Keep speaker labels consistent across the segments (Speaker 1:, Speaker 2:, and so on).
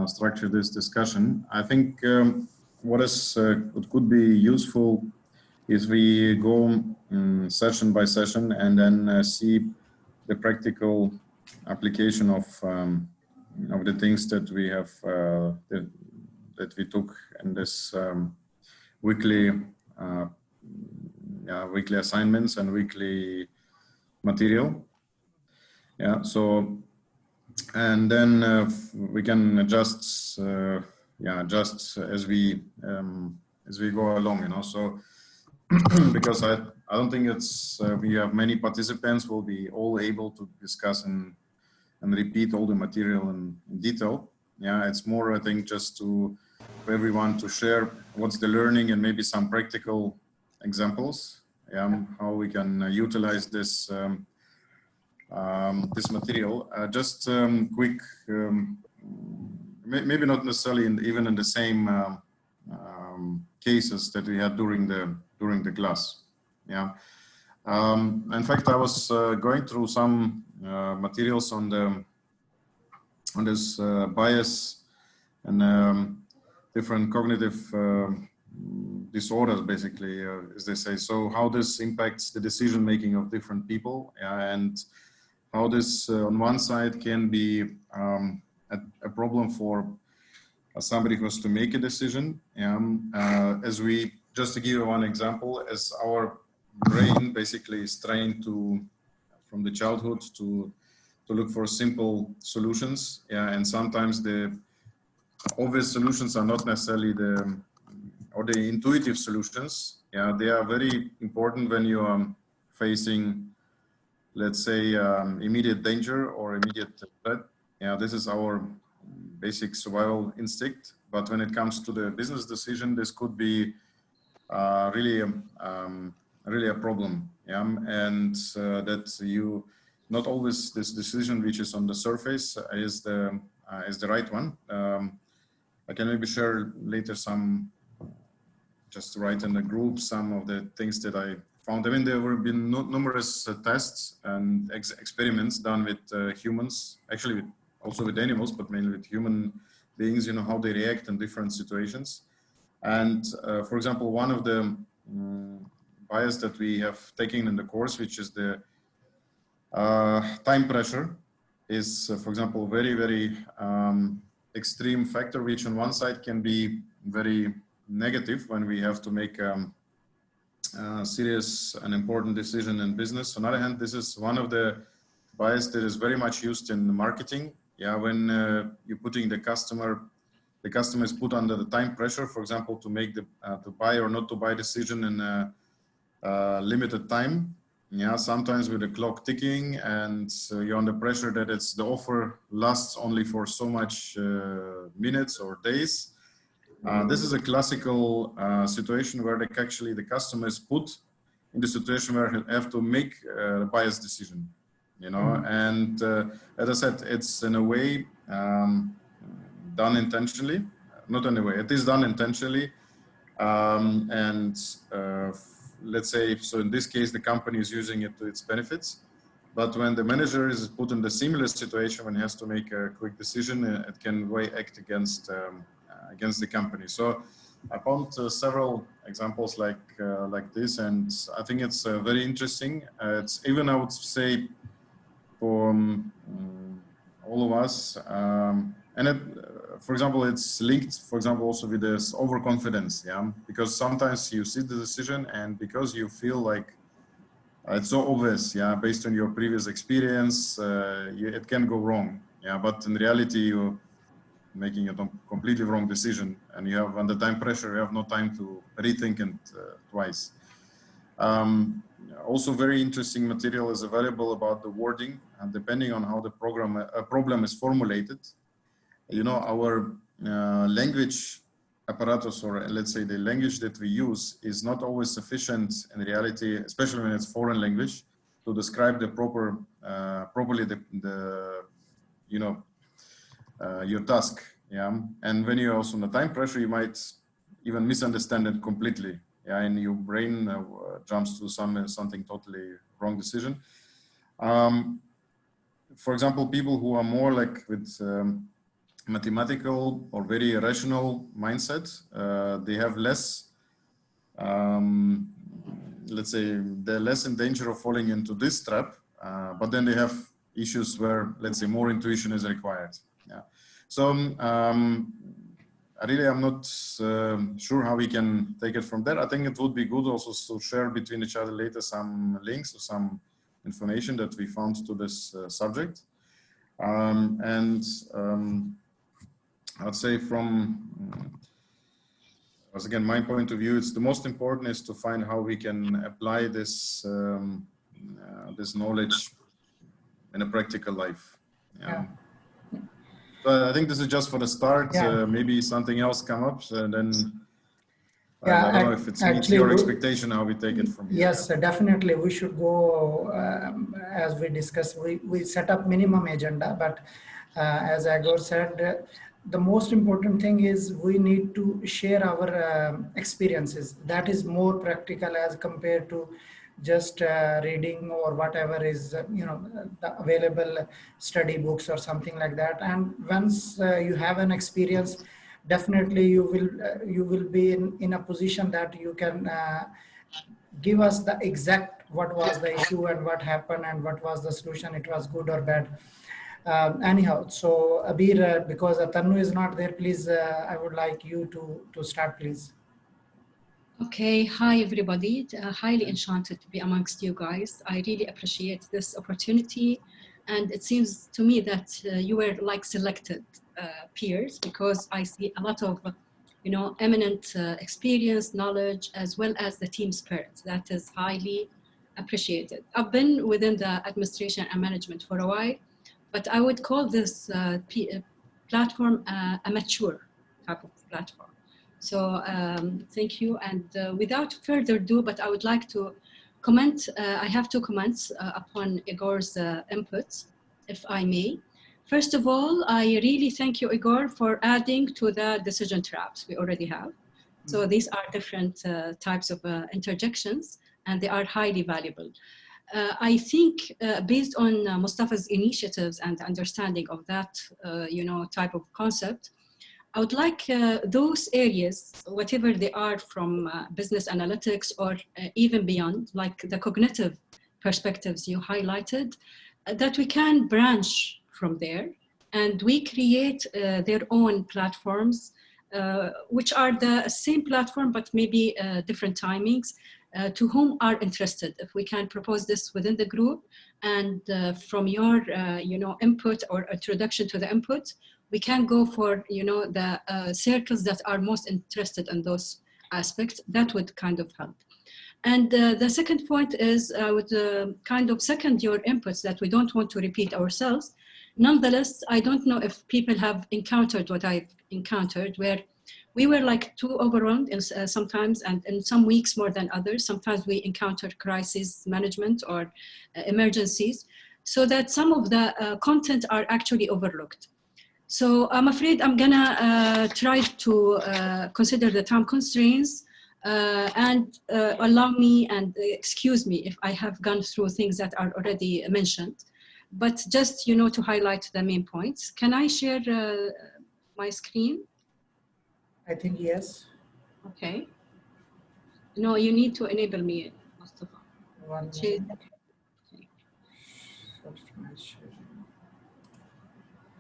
Speaker 1: structure this discussion. I think what could be useful is we go session by session and then see the practical application of the things that we have that we took in this weekly weekly assignments and weekly material. Yeah, so and then we can adjust adjust as we go along, you know. So because I don't think it's we have many participants will be all able to discuss and repeat all the material in detail. Yeah, it's more, I think, just for everyone to share what's the learning and maybe some practical examples, how we can utilize this this material. Just quick, maybe not necessarily even in the same cases that we had during the class. Yeah. In fact, I was going through some materials on this bias and different cognitive disorders, basically, as they say. So how this impacts the decision making of different people, and how this on one side can be a problem for somebody who has to make a decision. As we, just to give you one example, as our brain basically is trained to, from the childhood, to look for simple solutions. And sometimes the obvious solutions are not necessarily the intuitive solutions. They are very important when you are facing, let's say, immediate danger or immediate threat. This is our basic survival instinct. But when it comes to the business decision, this could be really a problem. And that you not always this decision which is on the surface is the right one. I can maybe share later some, just write in the group some of the things that I found. I mean, there have been numerous tests and experiments done with humans, actually also with animals, but mainly with human beings, you know, how they react in different situations. And for example, one of the bias that we have taken in the course, which is the time pressure, is, for example, very, very extreme factor, which on one side can be very negative when we have to make serious and important decision in business. On the other hand, this is one of the bias that is very much used in marketing. When you're putting the customer is put under the time pressure, for example, to make the to buy or not to buy decision in a limited time. Sometimes with the clock ticking and you're under pressure that the offer lasts only for so much minutes or days. This is a classical situation where the customer is put in the situation where he have to make a bias decision, you know. And as I said, it's in a way done intentionally, not in a way, it is done intentionally. Let's say, so in this case, the company is using it to its benefits. But when the manager is put in the similar situation, when he has to make a quick decision, it can act against the company. So I found several examples like this, and I think it's very interesting. It's even, I would say, for all of us, and it, for example, it's linked, for example, also with this overconfidence, because sometimes you see the decision and because you feel like it's so obvious, based on your previous experience, it can go wrong, but in reality, you're making a completely wrong decision, and you have, under time pressure, you have no time to rethink it twice. Also, very interesting material is available about the wording, and depending on how the problem is formulated, you know, our language apparatus, or let's say the language that we use, is not always sufficient in reality, especially when it's foreign language, to describe the properly the you know, your task. And when you're also under time pressure, you might even misunderstand it completely, and your brain jumps to something totally wrong decision. For example, people who are more like with mathematical or very rational mindset. They have less, let's say, they're less in danger of falling into this trap, but then they have issues where, let's say, more intuition is required. Yeah. So really, I'm not sure how we can take it from there. I think it would be good also to share between each other later some links or some information that we found to this subject. I'd say from, as again, my point of view, it's the most important is to find how we can apply this this knowledge in a practical life. Yeah. So I think this is just for the start.
Speaker 2: Yeah.
Speaker 1: Maybe something else come up, and then
Speaker 2: yeah,
Speaker 1: I don't know if it meets your expectation. How we take it from here.
Speaker 2: Yes, definitely. We should go as we discussed. We set up minimum agenda, but as Igor said, the most important thing is we need to share our experiences. That is more practical as compared to just reading or whatever is the available study books or something like that. And once you have an experience, definitely you will be in a position that you can give us the exact what was the issue and what happened and what was the solution, it was good or bad. Anyhow, so Abir, because Tanu is not there, please, I would like you to start, please.
Speaker 3: Okay, hi everybody. Highly enchanted to be amongst you guys. I really appreciate this opportunity, and it seems to me that you were like selected peers, because I see a lot of, eminent experience, knowledge, as well as the team spirit. That is highly appreciated. I've been within the administration and management for a while, but I would call this platform a mature type of platform. So thank you. And without further ado, but I would like to comment, I have 2 comments upon Igor's inputs, if I may. First of all, I really thank you, Igor, for adding to the decision traps we already have. So these are different types of interjections, and they are highly valuable. I think based on Mustafa's initiatives and understanding of that, type of concept, I would like those areas, whatever they are, from business analytics or even beyond, like the cognitive perspectives you highlighted, that we can branch from there and we create their own platforms, which are the same platform, but maybe different timings, to whom are interested. If we can propose this within the group, and from your input or introduction to the input, we can go for the circles that are most interested in those aspects. That would kind of help. And the second point is I would kind of second your inputs that we don't want to repeat ourselves. Nonetheless, I don't know if people have encountered what I've encountered, where we were like too overwhelmed sometimes, and in some weeks more than others. Sometimes we encountered crisis management or emergencies, so that some of the content are actually overlooked. So I'm afraid I'm gonna try to consider the time constraints and allow me and excuse me if I have gone through things that are already mentioned, but just to highlight the main points. Can I share my screen?
Speaker 2: I think yes.
Speaker 3: Okay. No, you need to enable me, Mustafa.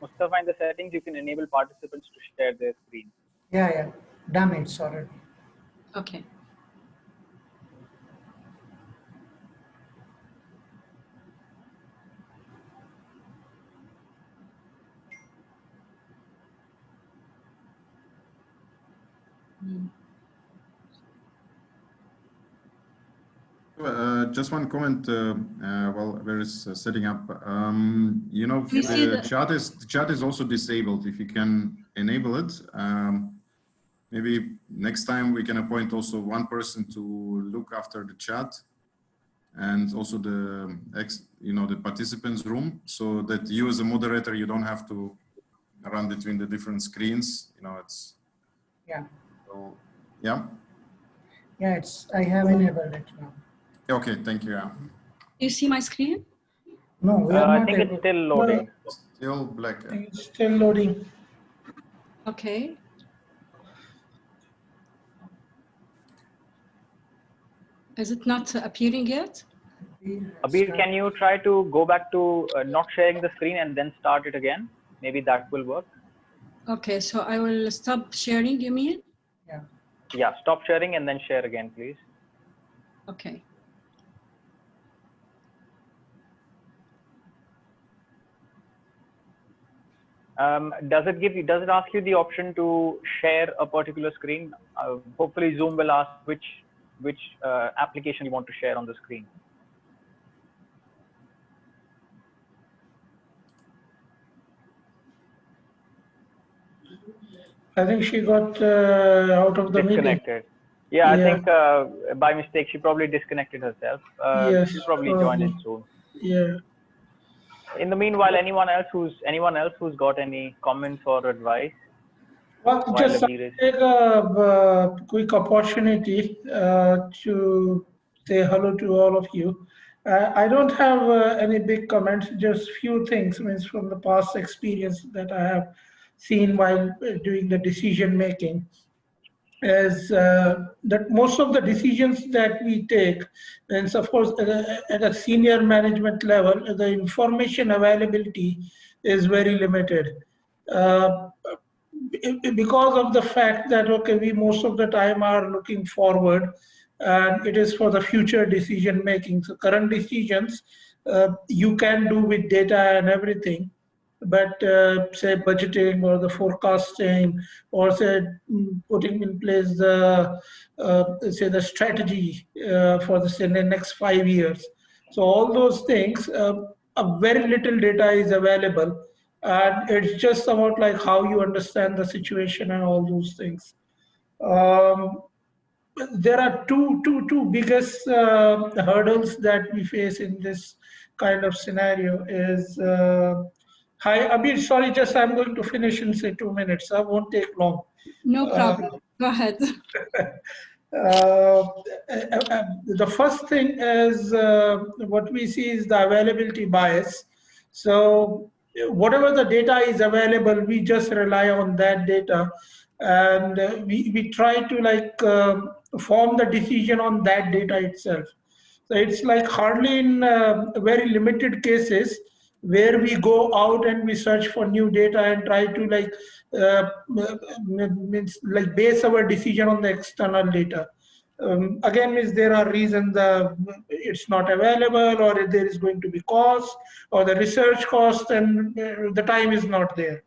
Speaker 4: Mustafa, in the settings, you can enable participants to share their screen.
Speaker 2: Yeah. Damn it, sorry.
Speaker 3: Okay.
Speaker 1: Just one comment while we're setting up. The chat is also disabled. If you can enable it, maybe next time we can appoint also one person to look after the chat and also the the participants room, so that you as a moderator, you don't have to run between the different screens. It's so, yeah.
Speaker 2: I have enabled it now.
Speaker 1: Okay, thank you.
Speaker 3: Do you see my screen?
Speaker 2: No, we are not.
Speaker 4: I think it's still loading.
Speaker 1: Still black.
Speaker 5: It's still loading.
Speaker 3: Okay. Is it not appearing yet?
Speaker 4: Abir, can you try to go back to not sharing the screen and then start it again? Maybe that will work.
Speaker 3: Okay, so I will stop sharing, you mean?
Speaker 2: Yeah.
Speaker 4: Yeah, stop sharing and then share again, please.
Speaker 3: Okay.
Speaker 4: Does it ask you the option to share a particular screen? Hopefully Zoom will ask which application you want to share on the screen.
Speaker 5: I think she got out of the meeting.
Speaker 4: Disconnected. Yeah, I
Speaker 5: Yeah.
Speaker 4: think by mistake she probably disconnected herself.
Speaker 5: Yes,
Speaker 4: She'll probably join in soon.
Speaker 5: Yeah.
Speaker 4: In the meanwhile, anyone else who's got any comments or advice?
Speaker 5: Well,
Speaker 4: While
Speaker 5: just
Speaker 4: Abir is-
Speaker 5: take a quick opportunity to say hello to all of you. I don't have any big comments, just few things means from the past experience that I have seen while doing the decision making. Is that most of the decisions that we take, and of course at a senior management level, the information availability is very limited. Uh, because of the fact that, okay, we most of the time are looking forward and it is for the future decision making. So current decisions you can do with data and everything, but say budgeting or the forecasting or say putting in place the say the strategy for the say the next 5 years. So all those things, a very little data is available, and it's just about like how you understand the situation and all those things. Um, there are two biggest hurdles that we face in this kind of scenario is hi Abir, sorry, just I'm going to finish in say 2 minutes. I won't take long.
Speaker 3: No problem. Go ahead.
Speaker 5: The first thing is what we see is the availability bias. So whatever the data is available, we just rely on that data, and we try to like form the decision on that data itself. So it's like hardly in very limited cases where we go out and we search for new data and try to like means like base our decision on the external data. Again, is there are reasons it's not available, or there is going to be cost, or the research cost, and the time is not there.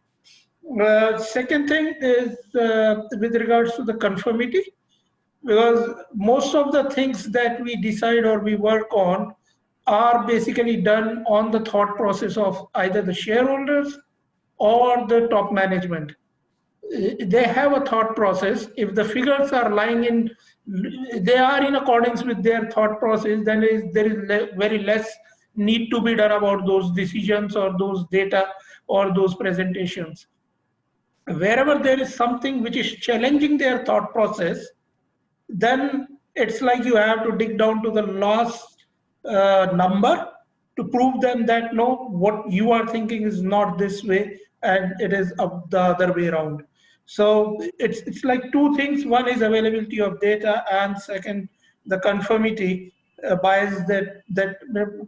Speaker 5: Second thing is with regards to the conformity, because most of the things that we decide or we work on are basically done on the thought process of either the shareholders or the top management. They have a thought process. If the figures are lying in, they are in accordance with their thought process, then there is very less need to be done about those decisions or those data or those presentations. Wherever there is something which is challenging their thought process, then it's like you have to dig down to the last number to prove them that no, what you are thinking is not this way and it is up the other way around. So it's like two things. One is availability of data, and second, the conformity bias that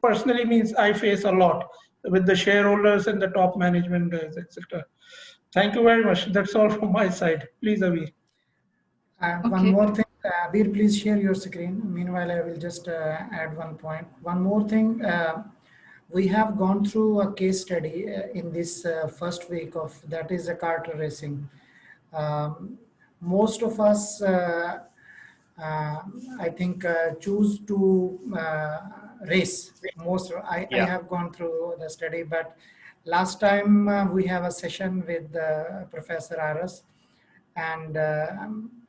Speaker 5: personally means I face a lot with the shareholders and the top management guys, etc. Thank you very much. That's all from my side. Please, Avi.
Speaker 2: One more thing, Abir, please share your screen. Meanwhile, I will just add one point. One more thing, we have gone through a case study in this first week of, that is a kart racing. Most of us, I think, choose to race. I have gone through the study, but last time we have a session with Professor Aras, and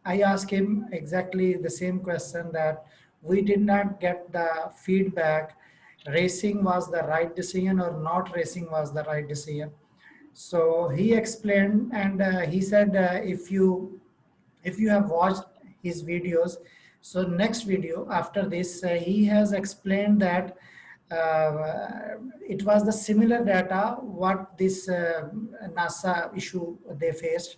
Speaker 2: I asked him exactly the same question, that we did not get the feedback racing was the right decision or not racing was the right decision. So he explained, and he said if you have watched his videos, so next video after this he has explained that it was the similar data what this NASA issue they faced,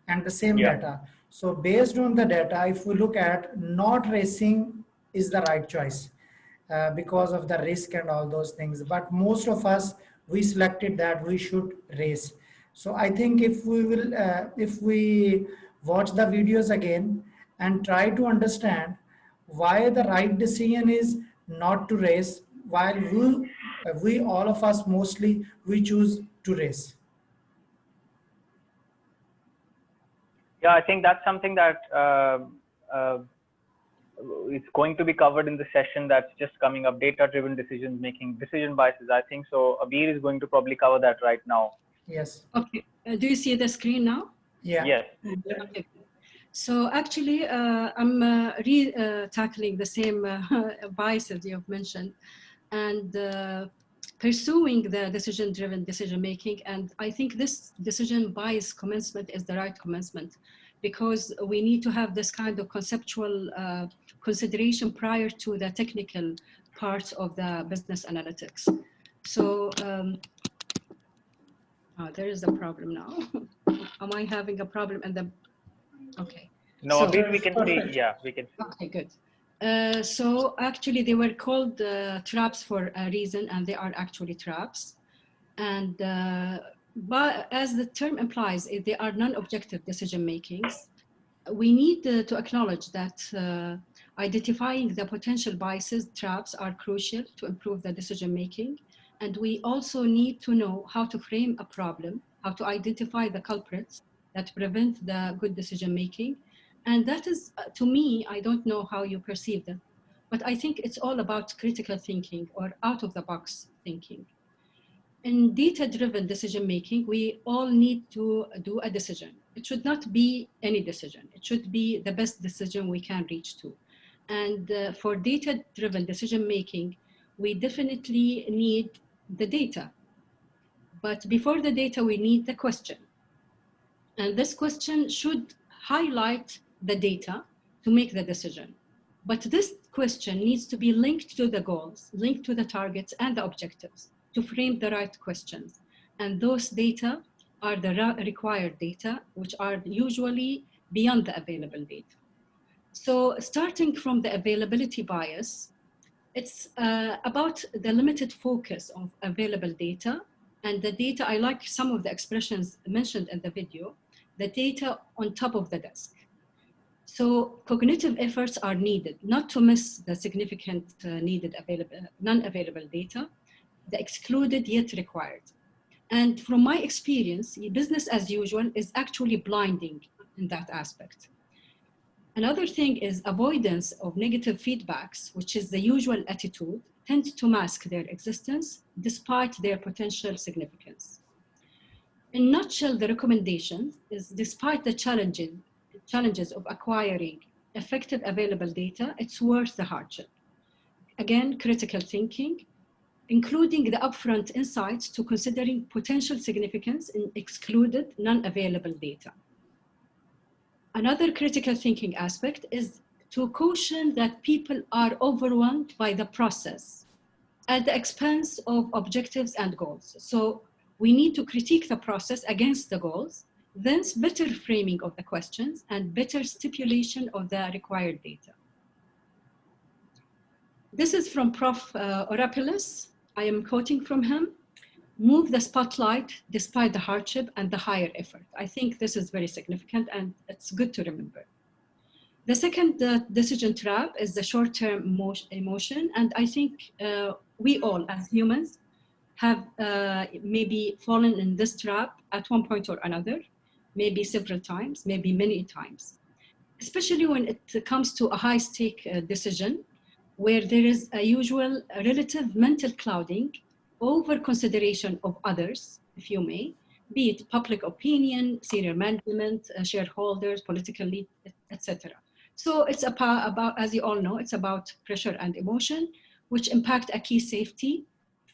Speaker 2: and the same
Speaker 4: Yeah.
Speaker 2: data. So based on the data, if we look at not racing is the right choice because of the risk and all those things. But most of us, we selected that we should race. So I think if we watch the videos again and try to understand why the right decision is not to race, while we all of us mostly, we choose to race.
Speaker 4: Yeah, I think that's something that it's going to be covered in the session that's just coming up, data-driven decision making, decision biases, I think. So Abir is going to probably cover that right now.
Speaker 2: Yes.
Speaker 3: Okay. Do you see the screen now?
Speaker 2: Yeah.
Speaker 4: Yes.
Speaker 3: Okay. So actually, I'm tackling the same biases you've mentioned, and pursuing the decision-driven decision-making. And I think this decision bias commencement is the right commencement, because we need to have this kind of conceptual consideration prior to the technical parts of the business analytics. So there is a problem now. Am I having a problem? Okay.
Speaker 4: No,
Speaker 3: So,
Speaker 4: Abir, we can see. Yeah, we can see.
Speaker 3: Okay, good. So actually they were called traps for a reason, and they are actually traps. And but as the term implies, they are non-objective decision makings. We need to acknowledge that identifying the potential biases, traps, are crucial to improve the decision making. And we also need to know how to frame a problem, how to identify the culprits that prevent the good decision making. And that is, to me, I don't know how you perceive that, but I think it's all about critical thinking or out of the box thinking. In data-driven decision-making, we all need to do a decision. It should not be any decision. It should be the best decision we can reach to. And for data-driven decision-making, we definitely need the data. But before the data, we need the question. And this question should highlight the data to make the decision. But this question needs to be linked to the goals, linked to the targets and the objectives to frame the right questions. And those data are the required data, which are usually beyond the available data. So starting from the availability bias, it's about the limited focus of available data. And the data, I like some of the expressions mentioned in the video, the data on top of the desk. So cognitive efforts are needed not to miss the significant needed non-available data, the excluded yet required. And from my experience, business as usual is actually blinding in that aspect. Another thing is avoidance of negative feedbacks, which is the usual attitude, tends to mask their existence despite their potential significance. In a nutshell, the recommendation is, despite the challenges of acquiring effective available data, it's worth the hardship. Again, critical thinking, including the upfront insights to considering potential significance in excluded non-available data. Another critical thinking aspect is to caution that people are overwhelmed by the process at the expense of objectives and goals. So we need to critique the process against the goals, then better framing of the questions and better stipulation of the required data. This is from Prof. Orapoulos. I am quoting from him. Move the spotlight despite the hardship and the higher effort. I think this is very significant and it's good to remember. The second decision trap is the short-term emotion. And I think we all as humans have maybe fallen in this trap at one point or another, maybe several times, maybe many times, especially when it comes to a high-stake decision where there is a usual relative mental clouding over consideration of others, if you may, be it public opinion, senior management, shareholders, political lead, etc. So it's about, as you all know, it's about pressure and emotion, which impact a key safety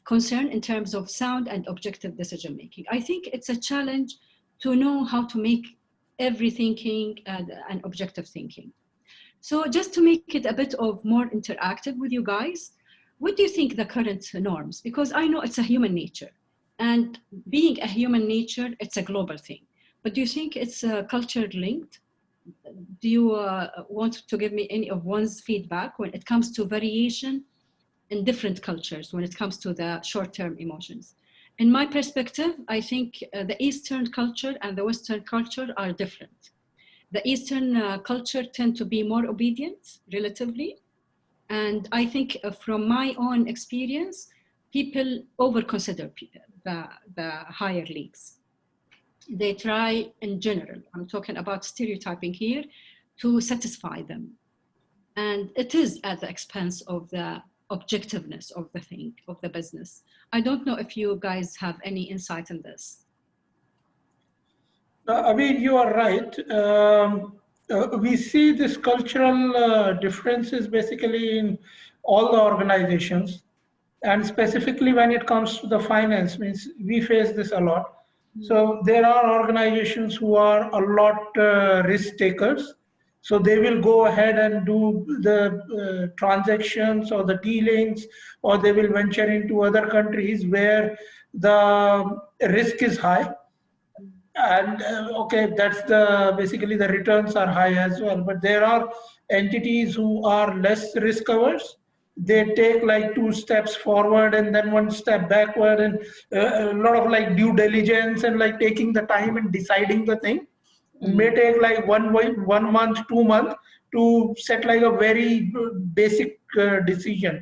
Speaker 3: concern in terms of sound and objective decision making. I think it's a challenge to know how to make every thinking and objective thinking. So just to make it a bit of more interactive with you guys, what do you think the current norms? Because I know it's a human nature, and being a human nature, it's a global thing. but do you think it's culture linked? Do you want to give me any of one's feedback when it comes to variation in different cultures when it comes to the short-term emotions? In my perspective, I think the Eastern culture and the Western culture are different. The Eastern culture tend to be more obedient relatively. And I think from my own experience, people overconsider the higher leagues. They try in general, I'm talking about stereotyping here, to satisfy them. And it is at the expense of the objectiveness of the thing, of the business. I don't know if you guys have any insight in this.
Speaker 5: Abir, you are right. We see this cultural differences basically in all the organizations, and specifically when it comes to the finance, means we face this a lot. So there are organizations who are a lot risk takers. So they will go ahead and do the transactions or the dealings, or they will venture into other countries where the risk is high. And okay, that's basically the returns are high as well. But there are entities who are less risk averse. They take like 2 steps forward and then 1 step backward, and a lot of like due diligence and like taking the time and deciding the thing. It may take like 1 month, 2 months to set like a very basic decision.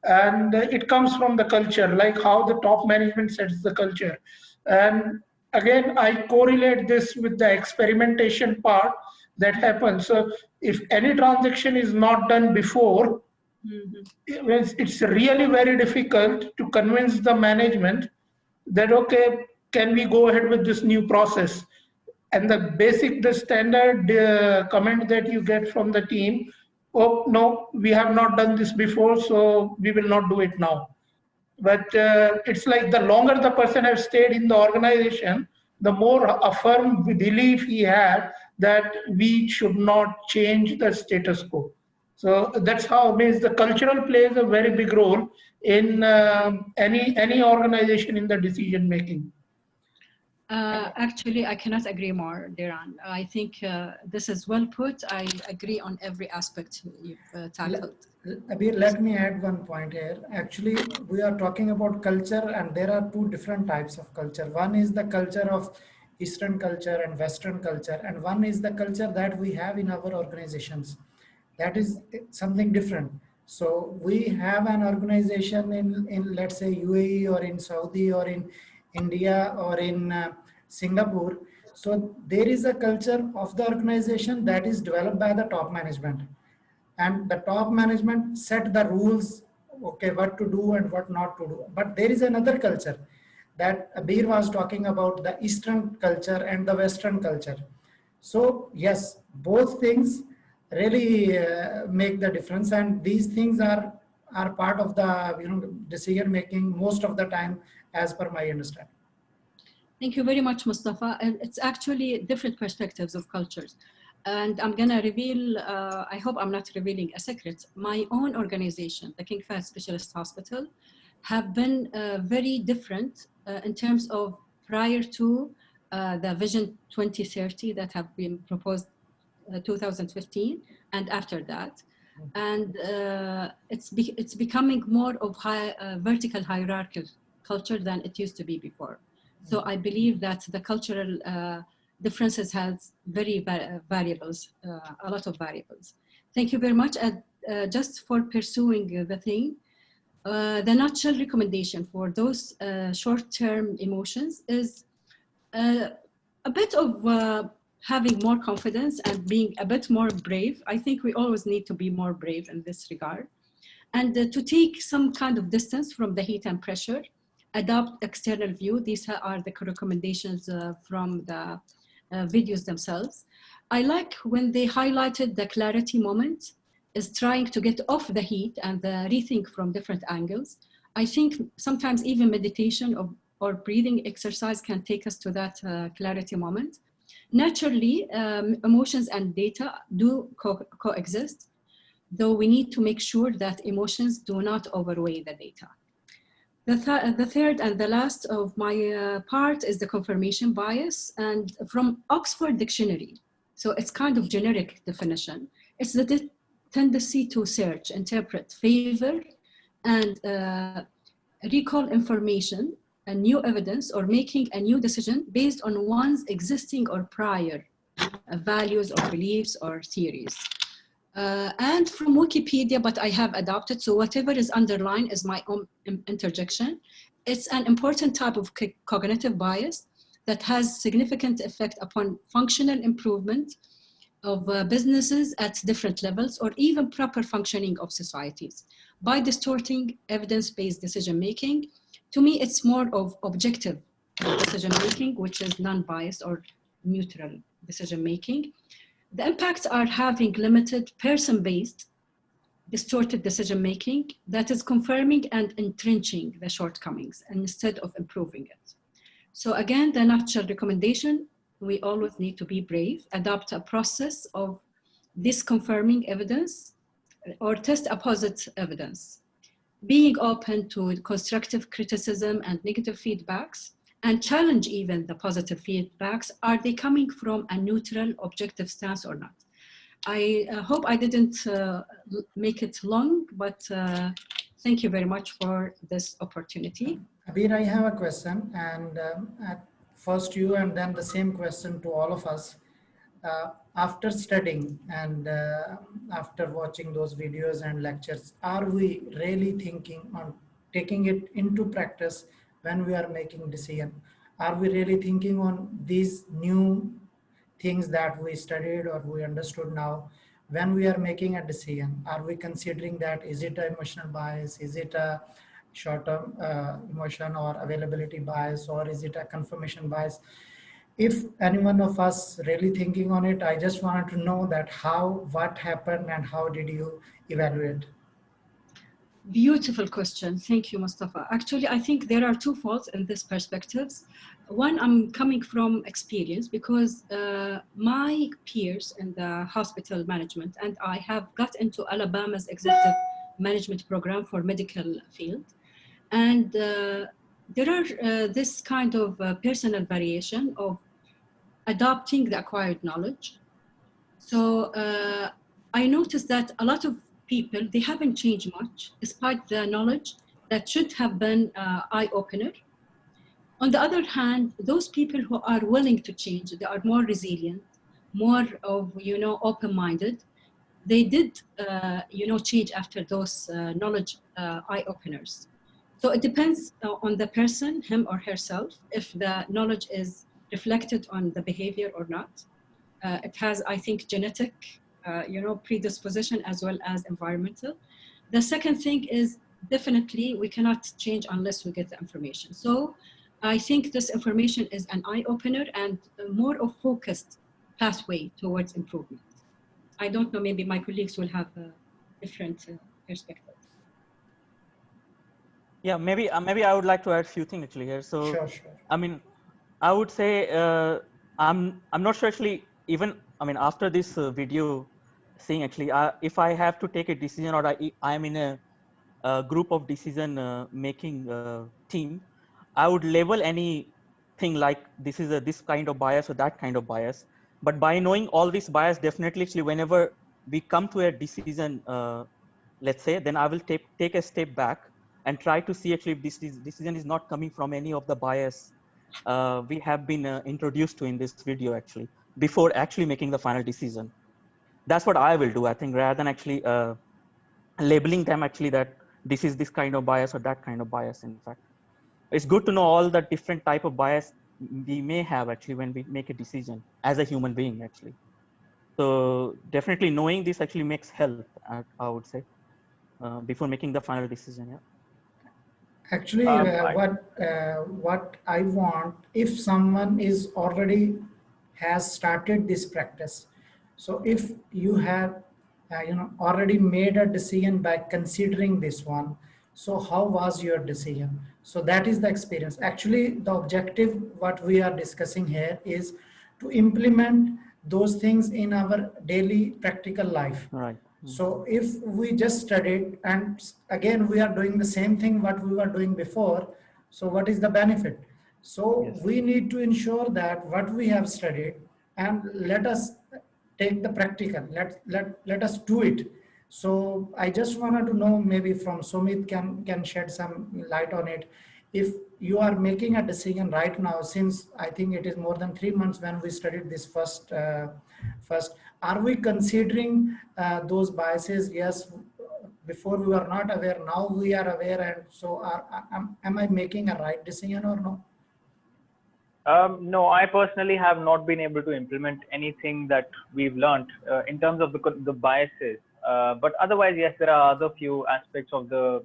Speaker 5: And it comes from the culture, like how the top management sets the culture. And again, I correlate this with the experimentation part that happens. So if any transaction is not done before, it's really very difficult to convince the management that, okay, can we go ahead with this new process? And the standard comment that you get from the team, oh, no, we have not done this before, so we will not do it now. But it's like the longer the person has stayed in the organization, the more a firm belief he had that we should not change the status quo. So that's how, means the cultural plays a very big role in any organization in the decision making.
Speaker 3: Actually, I cannot agree more, Diran. I think this is well put. I agree on every aspect you've tackled.
Speaker 2: Abir, let me add one point here. Actually, we are talking about culture, and there are 2 different types of culture. One is the culture of Eastern culture and Western culture, and one is the culture that we have in our organizations. That is something different. So we have an organization in let's say UAE or in Saudi or in India or in Singapore. So there is a culture of the organization that is developed by the top management. And the top management set the rules, okay, what to do and what not to do. But there is another culture that Abir was talking about, the Eastern culture and the Western culture. So yes, both things really make the difference, and these things are part of the decision making most of the time, as per my understanding.
Speaker 3: Thank you very much, Mustafa. And it's actually different perspectives of cultures. And I'm gonna reveal, I hope I'm not revealing a secret, my own organization, the King Fahd Specialist Hospital, have been very different in terms of prior to the Vision 2030 that have been proposed 2015 and after that. And it's becoming more of vertical hierarchical culture than it used to be before. So I believe that the cultural differences has very variables, a lot of variables. Thank you very much. And just for pursuing the thing, the nutshell recommendation for those short-term emotions is a bit of having more confidence and being a bit more brave. I think we always need to be more brave in this regard. And to take some kind of distance from the heat and pressure, adopt external view. These are the recommendations from the videos themselves. I like when they highlighted the clarity moment is trying to get off the heat and rethink from different angles. I think sometimes even meditation or breathing exercise can take us to that clarity moment. Naturally, emotions and data do coexist, though we need to make sure that emotions do not overweigh the data. The third and the last of my part is the confirmation bias, and from Oxford Dictionary. So it's kind of generic definition. It's the tendency to search, interpret, favor, and recall information and new evidence, or making a new decision based on one's existing or prior values or beliefs or theories. And from Wikipedia, but I have adapted, so whatever is underlined is my own interjection. It's an important type of cognitive bias that has significant effect upon functional improvement of businesses at different levels, or even proper functioning of societies, by distorting evidence-based decision-making. To me, it's more of objective decision-making, which is non-biased or neutral decision-making. The impacts are having limited person-based distorted decision-making that is confirming and entrenching the shortcomings instead of improving it. So again, the nutshell recommendation, we always need to be brave, adopt a process of disconfirming evidence or test opposite evidence, being open to constructive criticism and negative feedbacks, and challenge even the positive feedbacks. Are they coming from a neutral, objective stance or not? I hope I didn't make it long, but thank you very much for this opportunity.
Speaker 2: Abir, I have a question, and at first you and then the same question to all of us. After studying and after watching those videos and lectures, are we really thinking on taking it into practice when we are making decision? Are we really thinking on these new things that we studied or we understood now when we are making a decision? Are we considering that, is it an emotional bias, is it a short-term emotion or availability bias, or is it a confirmation bias? If any one of us really thinking on it, I just wanted to know that what happened and how did you evaluate?
Speaker 3: Beautiful question. Thank you, Mustafa. Actually, I think there are two faults in this perspectives. One, I'm coming from experience, because my peers in the hospital management and I have got into Alabama's executive management program for medical field. And there are this kind of personal variation of adopting the acquired knowledge. So I noticed that a lot of people, they haven't changed much despite the knowledge that should have been eye-opener. On the other hand, those people who are willing to change, they are more resilient, more of, open-minded. They did, change after those knowledge eye-openers. So it depends on the person, him or herself, if the knowledge is reflected on the behavior or not. It has, I think, genetic, predisposition as well as environmental. The second thing is definitely we cannot change unless we get the information. So I think this information is an eye-opener and more of focused pathway towards improvement. I don't know, maybe my colleagues will have a different perspective.
Speaker 6: Yeah, maybe I would like to add a few things actually here. So,
Speaker 2: Sure.
Speaker 6: I mean, I would say I'm not sure actually. Even after this video, seeing actually, if I have to take a decision or I am in a group of decision making team, I would label anything like this is this kind of bias or that kind of bias. But by knowing all this bias, definitely actually whenever we come to a decision, let's say, then I will take a step back and try to see actually if this decision is not coming from any of the bias we have been introduced to in this video actually, before actually making the final decision. That's what I will do, I think, rather than actually labeling them actually that this is this kind of bias or that kind of bias. In fact, it's good to know all the different type of bias we may have actually when we make a decision as a human being actually. So definitely knowing this actually makes help, I would say, before making the final decision. Yeah.
Speaker 2: Actually, what I want, if someone is already has started this practice, so if you have already made a decision by considering this one, so how was your decision? So that is the experience. Actually, the objective what we are discussing here is to implement those things in our daily practical life.
Speaker 6: Right.
Speaker 2: So if we just studied and again we are doing the same thing what we were doing before, so what is the benefit? So
Speaker 4: Yes.
Speaker 2: we need to ensure that what we have studied, and let us take the practical, let us do it. So I just wanted to know, maybe from Sumit can shed some light on it. If you are making a decision right now, since I think it is more than 3 months when we studied this first, are we considering those biases? Yes, before we were not aware, now we are aware, and so am I making a right decision or no?
Speaker 4: No, I personally have not been able to implement anything that we've learned in terms of the biases. But otherwise, yes, there are other few aspects of the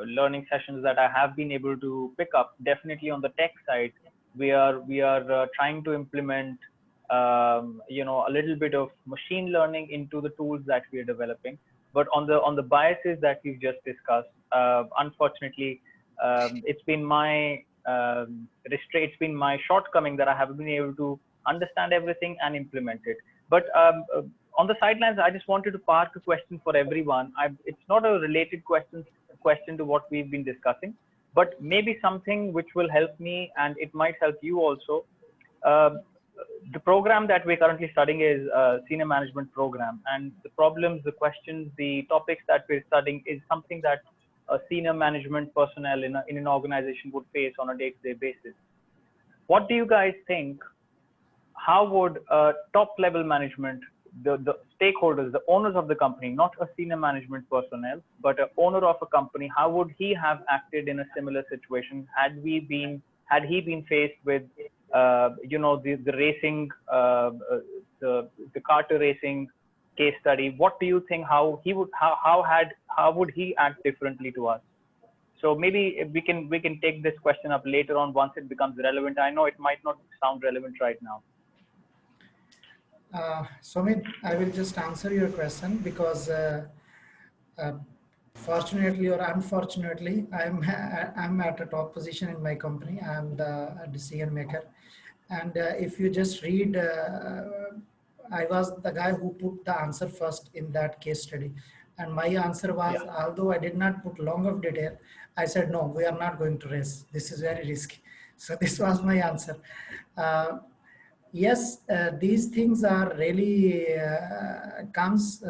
Speaker 4: learning sessions that I have been able to pick up. Definitely on the tech side, we are trying to implement a little bit of machine learning into the tools that we are developing. But on the biases that we've just discussed, unfortunately, it's been my it's been my shortcoming that I haven't been able to understand everything and implement it. But on the sidelines, I just wanted to park a question for everyone. It's not a related question to what we've been discussing, but maybe something which will help me and it might help you also. The program that we're currently studying is a senior management program, and the problems, the questions, the topics that we're studying is something that a senior management personnel in an organization would face on a day-to-day basis. What do you guys think? How would top level management, the stakeholders, the owners of the company, not a senior management personnel, but an owner of a company, how would he have acted in a similar situation had he been faced with the racing, the Carter racing case study? What do you think? How would he act differently to us? So maybe we can take this question up later on once it becomes relevant. I know it might not sound relevant right now.
Speaker 2: Sumit, I will just answer your question because fortunately or unfortunately, I'm at a top position in my company. I'm the decision maker, and if you just read, I was the guy who put the answer first in that case study, and my answer was, although I did not put long of detail, I said no, we are not going to race. This is very risky. So this was my answer. Yes, these things are really comes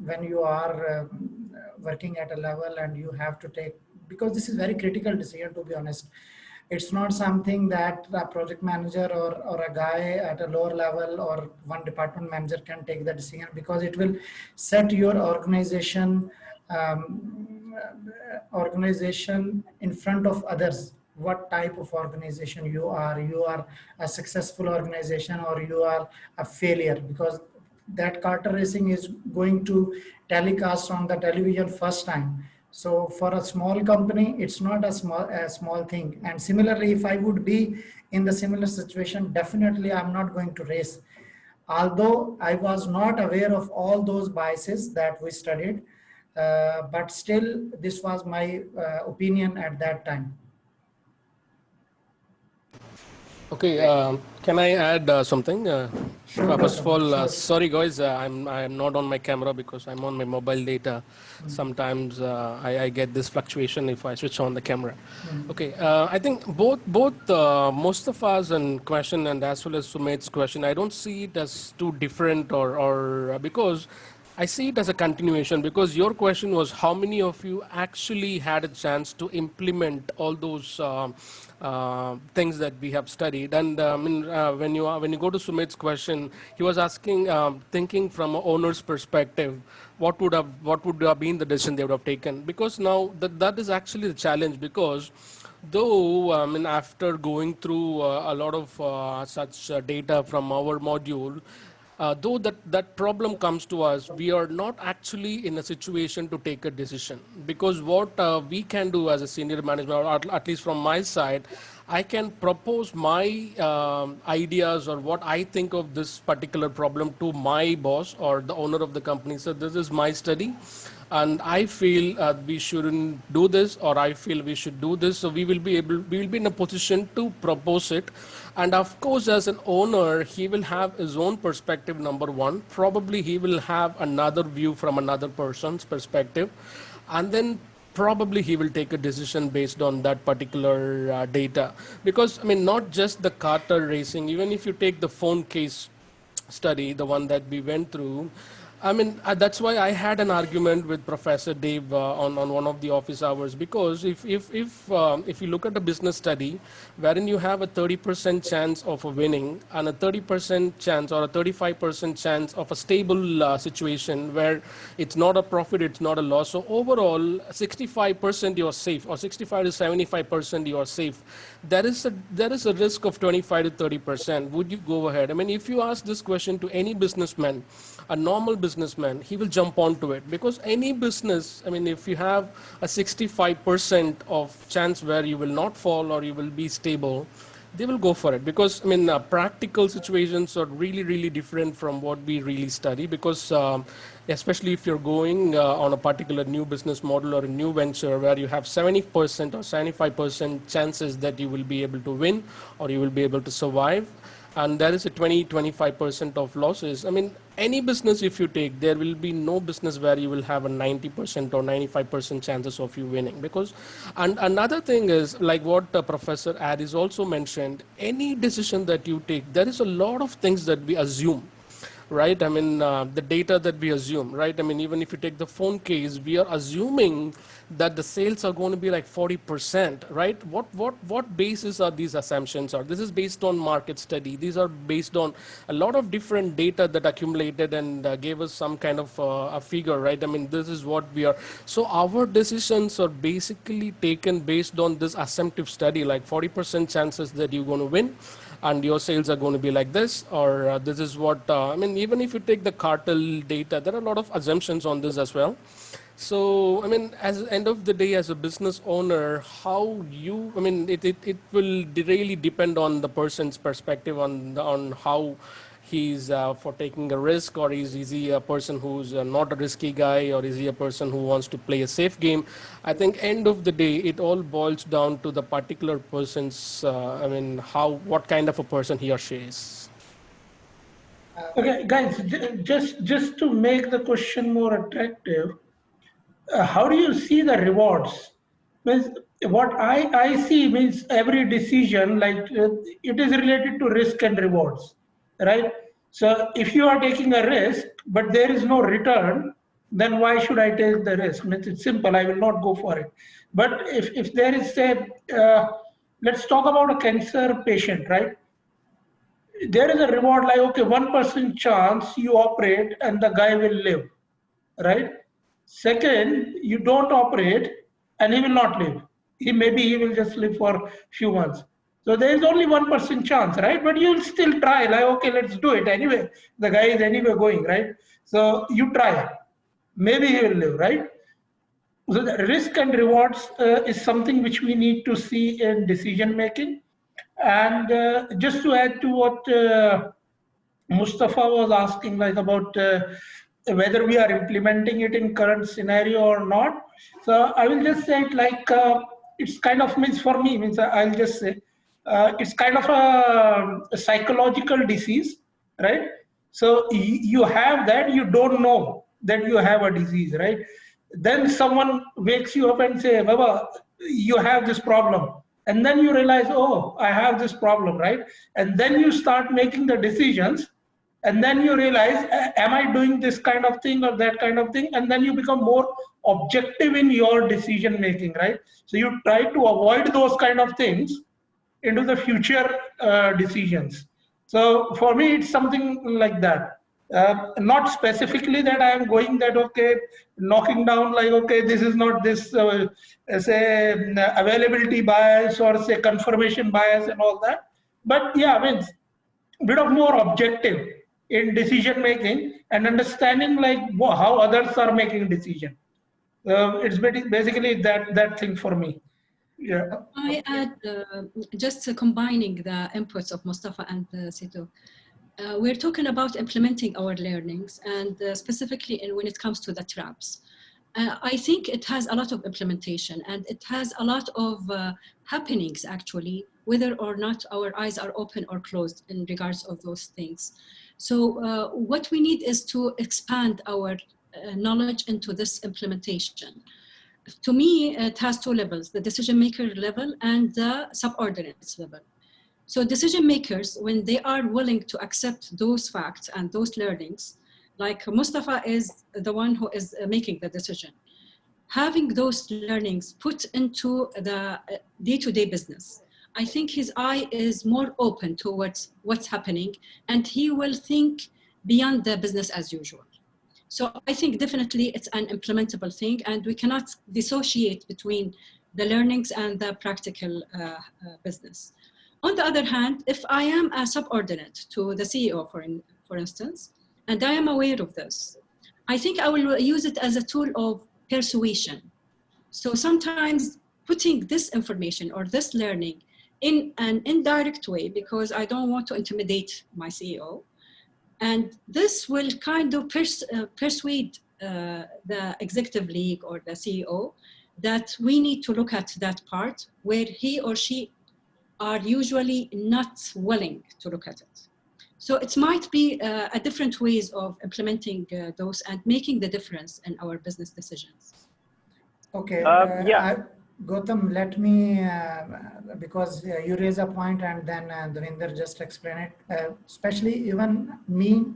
Speaker 2: when you are working at a level and you have to take, because this is very critical decision, to be honest. It's not something that a project manager or a guy at a lower level or one department manager can take the decision, because it will set your organization in front of others. What type of organization you are a successful organization or you are a failure, because that Carter racing is going to telecast on the television first time. So for a small company, it's not a small thing. And similarly, if I would be in the similar situation, definitely I'm not going to race. Although I was not aware of all those biases that we studied, but still this was my opinion at that time.
Speaker 7: Okay, can I add something?
Speaker 2: Sure,
Speaker 7: First of all,
Speaker 2: sure.
Speaker 7: sorry guys, I'm not on my camera because I'm on my mobile data. Sometimes I get this fluctuation if I switch on the camera. Okay, I think both most of us and question and as well as Sumit's question, I don't see it as too different or because I see it as a continuation, because your question was how many of you actually had a chance to implement all those things that we have studied. And when you go to Sumit's question, he was asking, thinking from an owner's perspective, what would have been the decision they would have taken? Because now that is actually the challenge, because though after going through a lot of such data from our module, though that problem comes to us, we are not actually in a situation to take a decision, because what we can do as a senior management, or at least from my side, I can propose my ideas or what I think of this particular problem to my boss or the owner of the company. So this is my study, and I feel we shouldn't do this, or I feel we should do this. So we will be in a position to propose it. And of course, as an owner, he will have his own perspective, number one. Probably he will have another view from another person's perspective. And then probably he will take a decision based on that particular data. Because, I mean, not just the Carter racing, even if you take the phone case study, the one that we went through, I mean, that's why I had an argument with Professor Dave on one of the office hours, because if you look at a business study wherein you have a 30% chance of a winning and a 30% chance or a 35% chance of a stable situation where it's not a profit, it's not a loss. So overall, 65% you're safe, or 65 to 75% you are safe. There is a risk of 25 to 30%. Would you go ahead? I mean, if you ask this question to any businessman, a normal businessman, he will jump onto it, because any business, I mean, if you have a 65% of chance where you will not fall or you will be stable, they will go for it. Because, I mean, practical situations are really, really different from what we really study, because especially if you're going on a particular new business model or a new venture where you have 70% or 75% chances that you will be able to win or you will be able to survive, and there is a 20-25% of losses. I mean, any business if you take, there will be no business where you will have a 90% or 95% chances of you winning. Because, and another thing is, like what Professor Addis also mentioned, any decision that you take, there is a lot of things that we assume, right? I mean, the data that we assume, right? I mean, even if you take the phone case, we are assuming that the sales are going to be like 40%, right? What basis are these assumptions are? This is based on market study. These are based on a lot of different data that accumulated and gave us some kind of a figure, right? I mean, this is what we are. So our decisions are basically taken based on this assumptive study, like 40% chances that you're going to win, and your sales are going to be like this, or this is what, I mean, even if you take the cartel data, there are a lot of assumptions on this as well. So, I mean, as end of the day, as a business owner, how you, I mean, it will really depend on the person's perspective on how he's for taking a risk, or is he a person who's not a risky guy, or is he a person who wants to play a safe game. I think end of the day, it all boils down to the particular person's, I mean, what kind of a person he or she is.
Speaker 5: Okay, guys, just to make the question more attractive, how do you see the rewards? Means what I see means every decision, like it is related to risk and rewards, right? So if you are taking a risk, but there is no return, then why should I take the risk? Means it's simple, I will not go for it. But if there is a, let's talk about a cancer patient, right? There is a reward like, okay, 1% chance you operate and the guy will live, right? Second, you don't operate and he will not live. Maybe he will just live for a few months. So there is only 1% chance, right? But you'll still try, like, okay, let's do it anyway. The guy is anyway going, right? So you try. Maybe he will live, right? So the risk and rewards is something which we need to see in decision making. And just to add to what Mustafa was asking, like about whether we are implementing it in current scenario or not. So I will just say it like it's kind of means for me means I'll just say it's kind of a psychological disease, right? So you have that, you don't know that you have a disease, right? Then someone wakes you up and say, Baba, you have this problem. And then you realize, oh, I have this problem, right? And then you start making the decisions. And then you realize, am I doing this kind of thing or that kind of thing? And then you become more objective in your decision making, right? So you try to avoid those kind of things into the future decisions. So for me, it's something like that. Not specifically that I am going that, okay, knocking down like, okay, this is not this, say, availability bias or say confirmation bias and all that. But yeah, I mean, a bit of more objective in decision making and understanding like how others are making decision. It's basically that thing for me. Yeah.
Speaker 3: I add just combining the inputs of Mustafa and Situ. We're talking about implementing our learnings, and specifically when it comes to the traps. I think it has a lot of implementation, and it has a lot of happenings actually, whether or not our eyes are open or closed in regards of those things. So what we need is to expand our knowledge into this implementation. To me, it has two levels, the decision maker level and the subordinates level. So decision makers, when they are willing to accept those facts and those learnings, like Mustafa is the one who is making the decision, having those learnings put into the day-to-day business, I think his eye is more open towards what's happening, and he will think beyond the business as usual. So I think definitely it's an implementable thing, and we cannot dissociate between the learnings and the practical business. On the other hand, if I am a subordinate to the CEO, for instance, and I am aware of this, I think I will use it as a tool of persuasion. So sometimes putting this information or this learning in an indirect way, because I don't want to intimidate my CEO, and this will kind of persuade the executive league or the CEO that we need to look at that part where he or she are usually not willing to look at it. So it might be a different ways of implementing those and making the difference in our business decisions.
Speaker 2: Okay,
Speaker 4: Yeah.
Speaker 2: Gautam, let me, because you raise a point and then Devinder just explain it. Especially even me,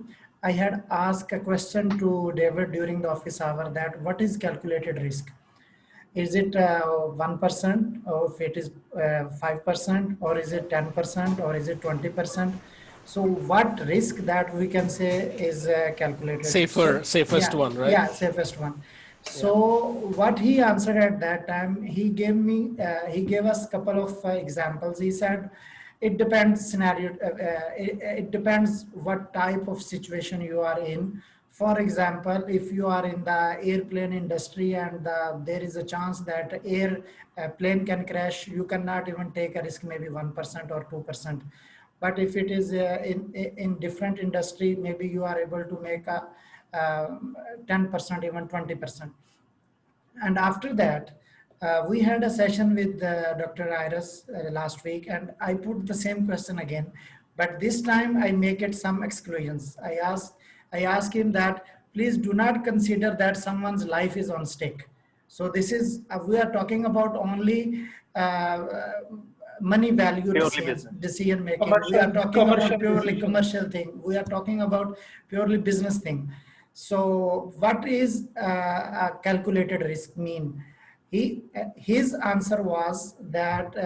Speaker 2: I had asked a question to David during the office hour that what is calculated risk? Is it 1%, or if it is 5%, or is it 10%, or is it 20%? So what risk that we can say is calculated?
Speaker 7: Safest
Speaker 2: yeah,
Speaker 7: one, right?
Speaker 2: Yeah, safest one. So what he answered at that time, he gave us a couple of examples. He said, it depends scenario, it depends what type of situation you are in. For example, if you are in the airplane industry and there is a chance that plane can crash, you cannot even take a risk, maybe 1% or 2%. But if it is in different industry, maybe you are able to make a 10%, even 20%. And after that, we had a session with Dr. Iris last week, and I put the same question again, but this time I make it some exclusions. I ask him that please do not consider that someone's life is on stake. So this is, we are talking about only money value decision making. We are talking about purely commercial thing. We are talking about purely business thing. So what is a calculated risk mean? His answer was that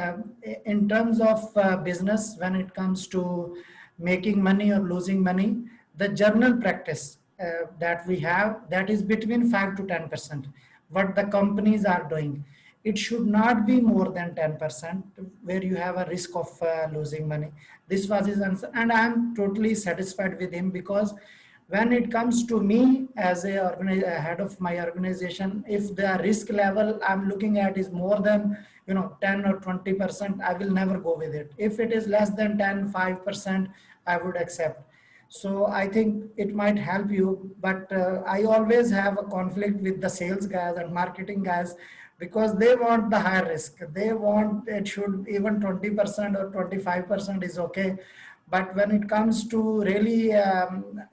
Speaker 2: in terms of business, when it comes to making money or losing money, the journal practice that we have, that is between 5 to 10%. What the companies are doing, it should not be more than 10% where you have a risk of losing money. This was his answer, and I am totally satisfied with him, because when it comes to me as a head of my organization, if the risk level I'm looking at is more than 10 or 20%, I will never go with it. If it is less than 10, 5%, I would accept. So I think it might help you, but I always have a conflict with the sales guys and marketing guys, because they want the higher risk. They want, it should even 20% or 25% is okay. But when it comes to really,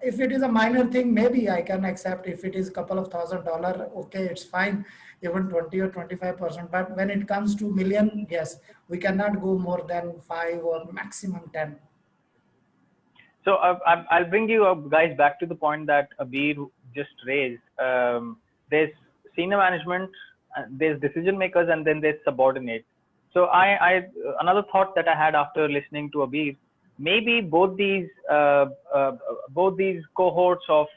Speaker 2: if it is a minor thing, maybe I can accept. If it is a couple of $1,000, okay, it's fine, even 20 or 25%. But when it comes to million, yes, we cannot go more than 5 or maximum 10.
Speaker 4: So I'll bring you guys back to the point that Abir just raised. There's senior management, there's decision makers, and then there's subordinates. So another thought that I had after listening to Abir, maybe both these cohorts of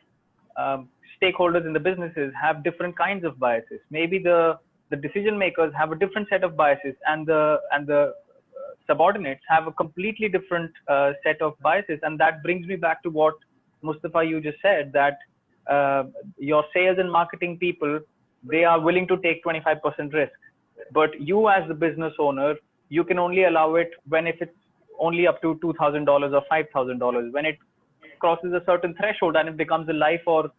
Speaker 4: stakeholders in the businesses have different kinds of biases. Maybe the decision makers have a different set of biases, and the subordinates have a completely different set of biases. And that brings me back to what Mustafa, you just said, that your sales and marketing people, they are willing to take 25% risk. but you as the business owner, you can only allow it if it's only up to $2,000 or $5,000. When it crosses a certain threshold and it becomes a life or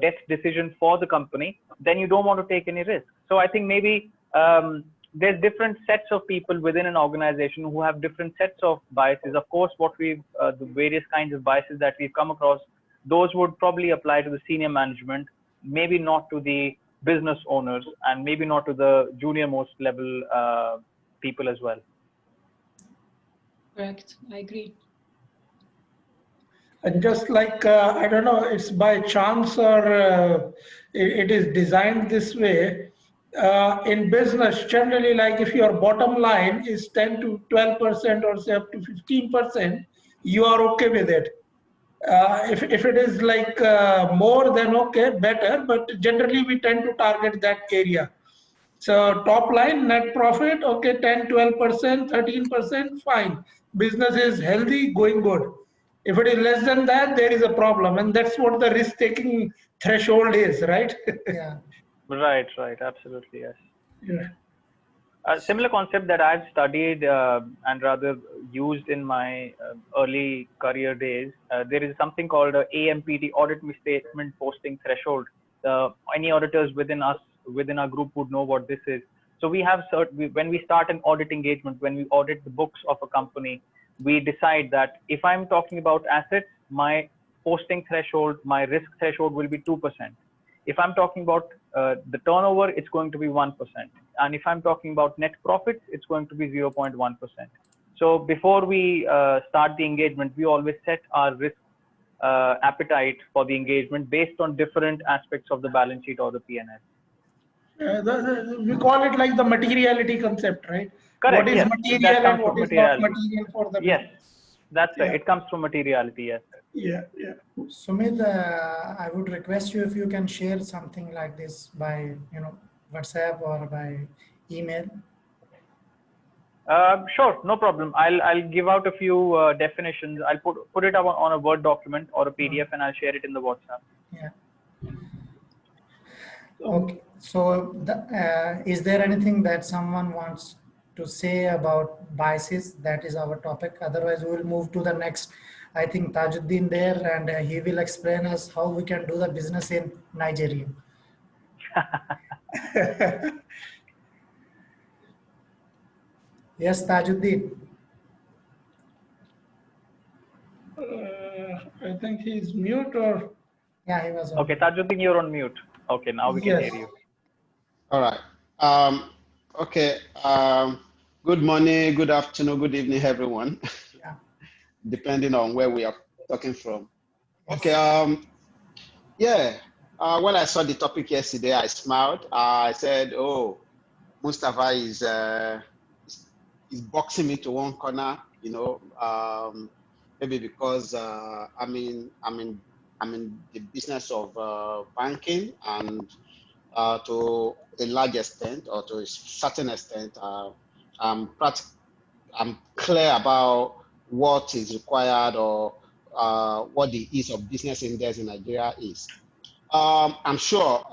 Speaker 4: death decision for the company, then you don't want to take any risk. So I think maybe there's different sets of people within an organization who have different sets of biases. Of course, the various kinds of biases that we've come across, those would probably apply to the senior management, maybe not to the business owners, and maybe not to the junior most level people as well.
Speaker 3: Correct. I agree.
Speaker 5: And just like, I don't know, it's by chance or it is designed this way. In business, generally, like if your bottom line is 10 to 12% or say up to 15%, you are okay with it. If it is like more, then okay, better. But generally, we tend to target that area. So top line, net profit, okay, 10, 12%, 13%, fine. Business is healthy, going good. If it is less than that, there is a problem. And that's what the risk-taking threshold is, right?
Speaker 2: Yeah.
Speaker 4: Right, absolutely, yes.
Speaker 5: Yeah.
Speaker 4: A similar concept that I've studied and rather used in my early career days, there is something called AMPT, Audit Misstatement Posting Threshold. Any auditors within our group would know what this is. So we have when we start an audit engagement, when we audit the books of a company, we decide that if I'm talking about assets, my posting threshold, my risk threshold will be 2%. If I'm talking about the turnover, it's going to be 1%. And if I'm talking about net profits, it's going to be 0.1%. So before we start the engagement, we always set our risk appetite for the engagement based on different aspects of the balance sheet or the P&L.
Speaker 5: We call it like the materiality concept, right?
Speaker 4: Correct.
Speaker 5: What is
Speaker 4: yes.
Speaker 5: material and what is not material for the
Speaker 4: Yes,
Speaker 5: business.
Speaker 4: that's right. It comes from materiality. Yes.
Speaker 5: Yeah.
Speaker 2: Sumit, I would request you if you can share something like this by WhatsApp or by email.
Speaker 4: Sure, no problem. I'll give out a few definitions. I'll put it up on a Word document or a PDF, and I'll share it in the WhatsApp.
Speaker 2: Yeah. Okay. So, is there anything that someone wants to say about biases? That is our topic. Otherwise, we will move to the next. I think Tajuddin there, and he will explain us how we can do the business in Nigeria. Yes, Tajuddin.
Speaker 5: I think he's mute or.
Speaker 2: Yeah, he was on.
Speaker 4: Okay, Tajuddin, you're on mute. Okay, now we can hear you.
Speaker 8: All right. Okay. Good morning, good afternoon, good evening, everyone.
Speaker 2: Yeah.
Speaker 8: Depending on where we are talking from. Okay. When I saw the topic yesterday, I smiled. I said, "Oh, Mustafa is boxing me to one corner." Maybe because I'm in the business of banking, and to a large extent or to a certain extent, I'm clear about what is required or what the ease of business index in Nigeria is. I'm sure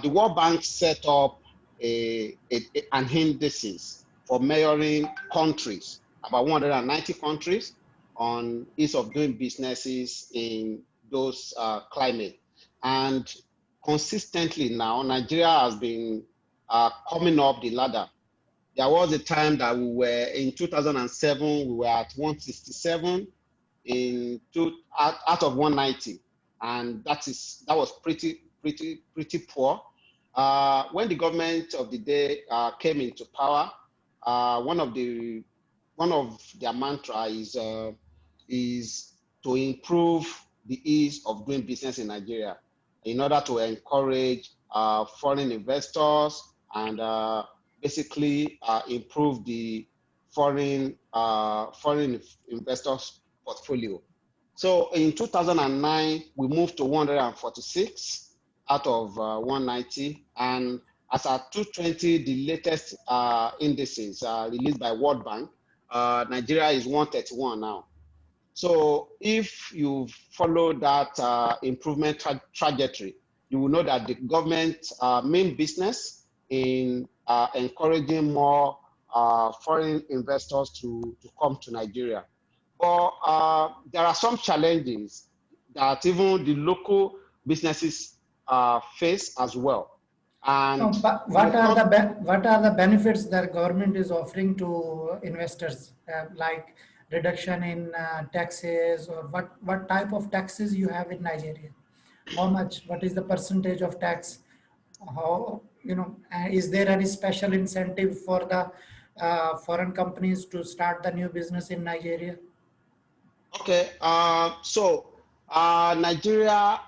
Speaker 8: the World Bank set up an indices for measuring countries, about 190 countries, on ease of doing businesses in those climate. And consistently now, Nigeria has been coming up the ladder. There was a time that we were, in 2007, we were at 167 out of 190. And that was pretty poor. When the government of the day came into power, one of their mantra is to improve the ease of doing business in Nigeria in order to encourage foreign investors and basically improve the foreign investors portfolio. So in 2009, we moved to 146 out of 190. And as at 2020, the latest indices released by World Bank, Nigeria is 131 now. So if you follow that improvement trajectory, you will know that the government main business in encouraging more foreign investors to come to Nigeria. But there are some challenges that even the local businesses face as well. And
Speaker 2: No, but what are the benefits that government is offering to investors, like reduction in taxes, or what type of taxes you have in Nigeria? How much? What is the percentage of tax? How, is there any special incentive for the foreign companies to start the new business in Nigeria?
Speaker 8: Okay, so Nigeria,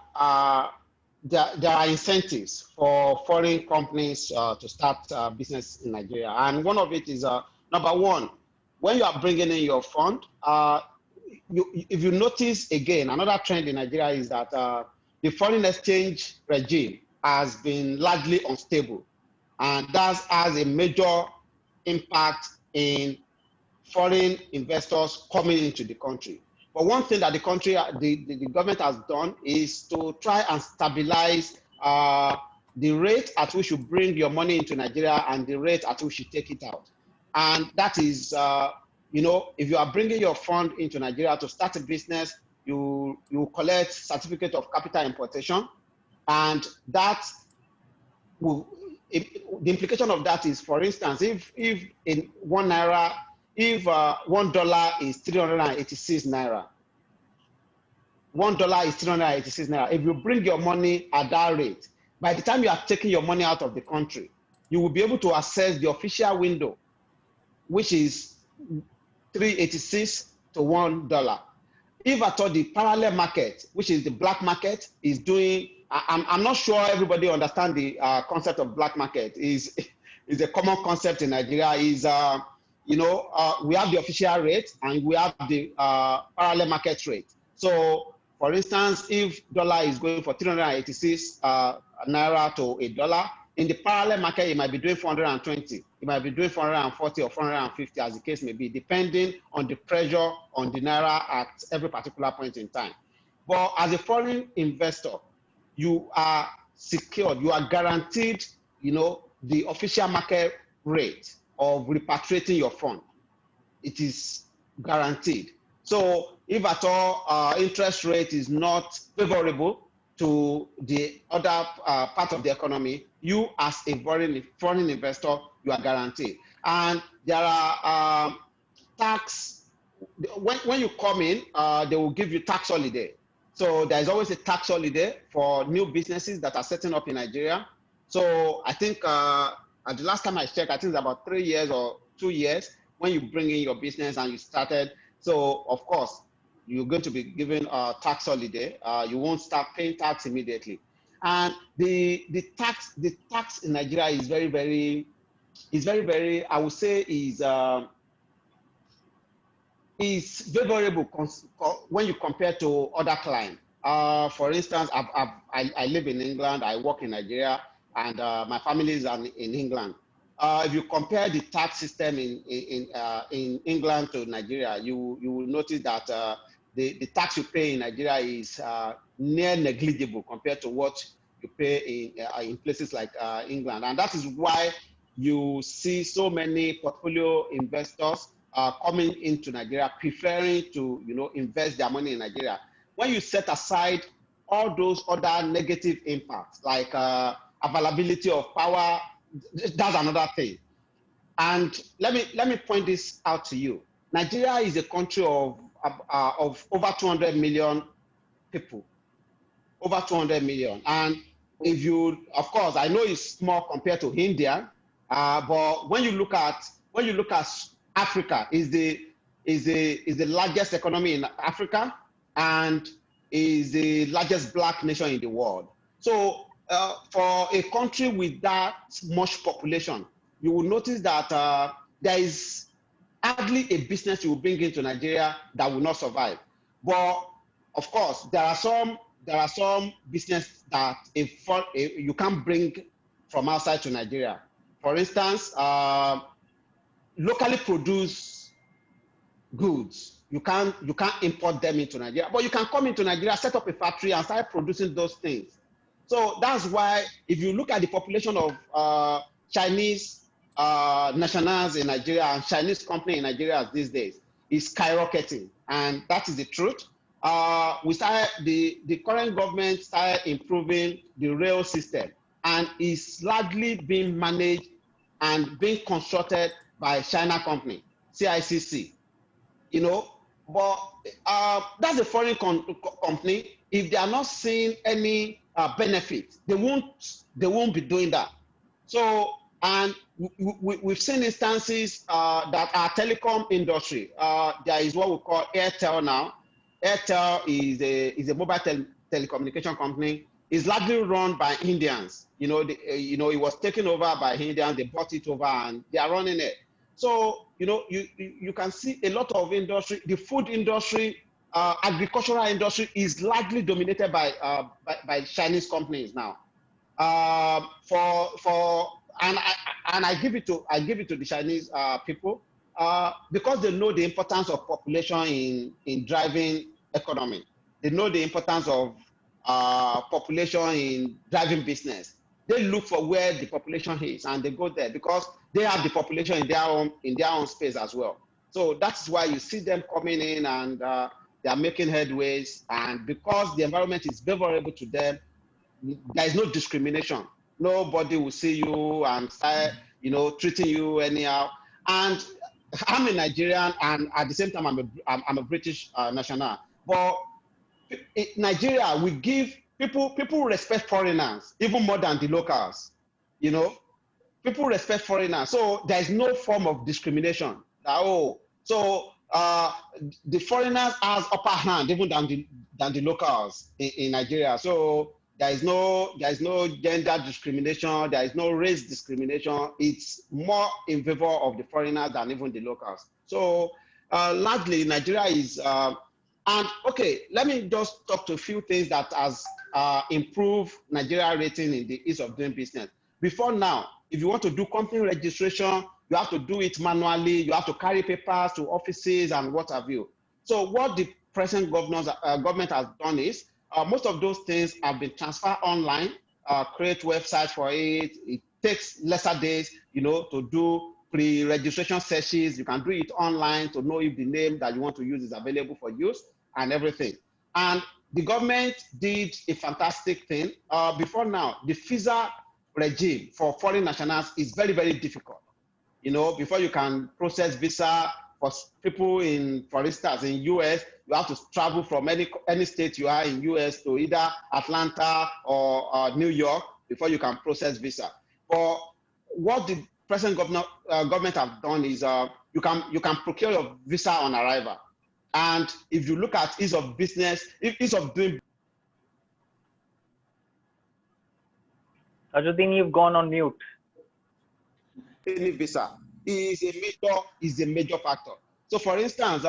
Speaker 8: there are incentives for foreign companies to start business in Nigeria. And one of it is, number one, when you are bringing in your fund, if you notice again, another trend in Nigeria is that the foreign exchange regime has been largely unstable. And that has a major impact in foreign investors coming into the country. But one thing that the government has done is to try and stabilize the rate at which you bring your money into Nigeria and the rate at which you take it out. And that is, if you are bringing your fund into Nigeria to start a business, you collect certificate of capital importation, and that will, the implication of that is, for instance, if in $1 is 386 naira, $1 is 386 naira. If you bring your money at that rate, by the time you are taking your money out of the country, you will be able to access the official window, which is 386 to $1. If at all the parallel market, which is the black market, is doing, I'm not sure everybody understand the concept of black market. Is a common concept in Nigeria. Is we have the official rate and we have the parallel market rate. So, for instance, if dollar is going for 386 naira to $1, in the parallel market, it might be doing 420. It might be doing 440 or 450, as the case may be, depending on the pressure on the naira at every particular point in time. But as a foreign investor, you are secured, you are guaranteed, the official market rate of repatriating your fund. It is guaranteed. So if at all interest rate is not favorable to the other part of the economy, you as a foreign investor, you are guaranteed. And there are tax, when you come in, they will give you tax holiday. So there's always a tax holiday for new businesses that are setting up in Nigeria. So I think at the last time I checked, I think it's about 3 years or 2 years when you bring in your business and you started. So of course, you're going to be given a tax holiday. You won't start paying tax immediately. And the tax in Nigeria is very, very, I would say is favorable when you compare to other clients. For instance, I live in England, I work in Nigeria, and my family is in England. If you compare the tax system in England to Nigeria, you will notice that the tax you pay in Nigeria is near negligible compared to what you pay in places like England. And that is why you see so many portfolio investors coming into Nigeria, preferring to invest their money in Nigeria. When you set aside all those other negative impacts, like availability of power, that's another thing. And let me point this out to you. Nigeria is a country of over 200 million people, over 200 million. And if you, of course, I know it's small compared to India, but when you look at Africa, is the largest economy in Africa and is the largest black nation in the world. So for a country with that much population, you will notice that there is hardly a business you will bring into Nigeria that will not survive. But of course, there are some business that you can't bring from outside to Nigeria. For instance, locally produced goods, you can't import them into Nigeria, but you can come into Nigeria, set up a factory and start producing those things. So that's why if you look at the population of Chinese nationals in Nigeria and Chinese company in Nigeria these days is skyrocketing, and that is the truth. The current government started improving the rail system, and is largely being managed and being constructed by China company, CICC. You know, but that's a foreign company. If they are not seeing any benefit, they won't be doing that. So, and we've seen instances that our telecom industry, there is what we call Airtel now. Airtel is a mobile telecommunication company. It's largely run by Indians. You know, it was taken over by Indians. They bought it over and they are running it. So, you know, you can see a lot of industry. The food industry, agricultural industry is largely dominated by Chinese companies now. And I give it to the Chinese people because they know the importance of population in driving economy. They know the importance of population in driving business. They look for where the population is and they go there because they have the population in their own space as well. So that's why you see them coming in and they are making headways. And because the environment is favorable to them, there is no discrimination. Nobody will see you and start, you know, treating you anyhow. And I'm a Nigerian, and at the same time, I'm a British national. But in Nigeria, we give people respect foreigners even more than the locals. You know, people respect foreigners, so there is no form of discrimination. So the foreigners has upper hand even than the locals in Nigeria. So there is no gender discrimination. There is no race discrimination. It's more in favor of the foreigners than even the locals. So largely Nigeria is, and okay, let me just talk to a few things that has improved Nigeria rating in the ease of doing business. Before now, if you want to do company registration, you have to do it manually. You have to carry papers to offices and what have you. So what the present government has done is, most of those things have been transferred online, create websites for it. It takes lesser days, you know, to do pre-registration sessions. You can do it online to know if the name that you want to use is available for use and everything. And the government did a fantastic thing. Before now, the visa regime for foreign nationals is very, very difficult. You know, before you can process visa for people in, for instance, in US, you have to travel from any state you are in US to either Atlanta or New York before you can process visa. But what the present government have done is you can procure your visa on arrival. And if you look at ease of business, ease of doing.
Speaker 4: Tajuddin, you've gone on mute.
Speaker 8: Any visa is a major factor. So for instance,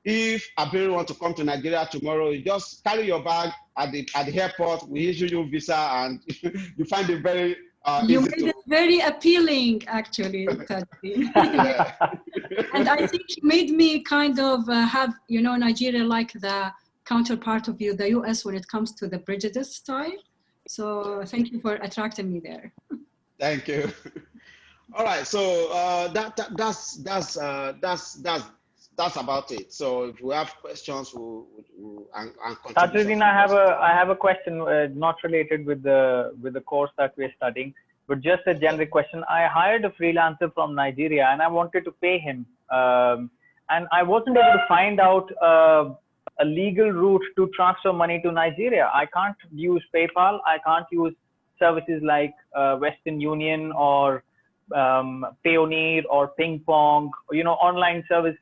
Speaker 8: if Abiru want to come to Nigeria tomorrow, you just carry your bag at the airport, we issue you visa, and you find it very
Speaker 3: you made it very appealing, actually, Tajuddin. And I think it made me kind of have, you know, Nigeria like the counterpart of the US when it comes to the prejudice style. So thank you for attracting me there.
Speaker 8: Thank you. All right, so that's about it. So if we have questions, we'll
Speaker 4: Tajuddin, I have a question not related with the course that we're studying, but just a generic question. I hired a freelancer from Nigeria and I wanted to pay him, and I wasn't able to find out a legal route to transfer money to Nigeria. I can't use PayPal. I can't use services like Western Union or Payoneer or Ping Pong. You know, online services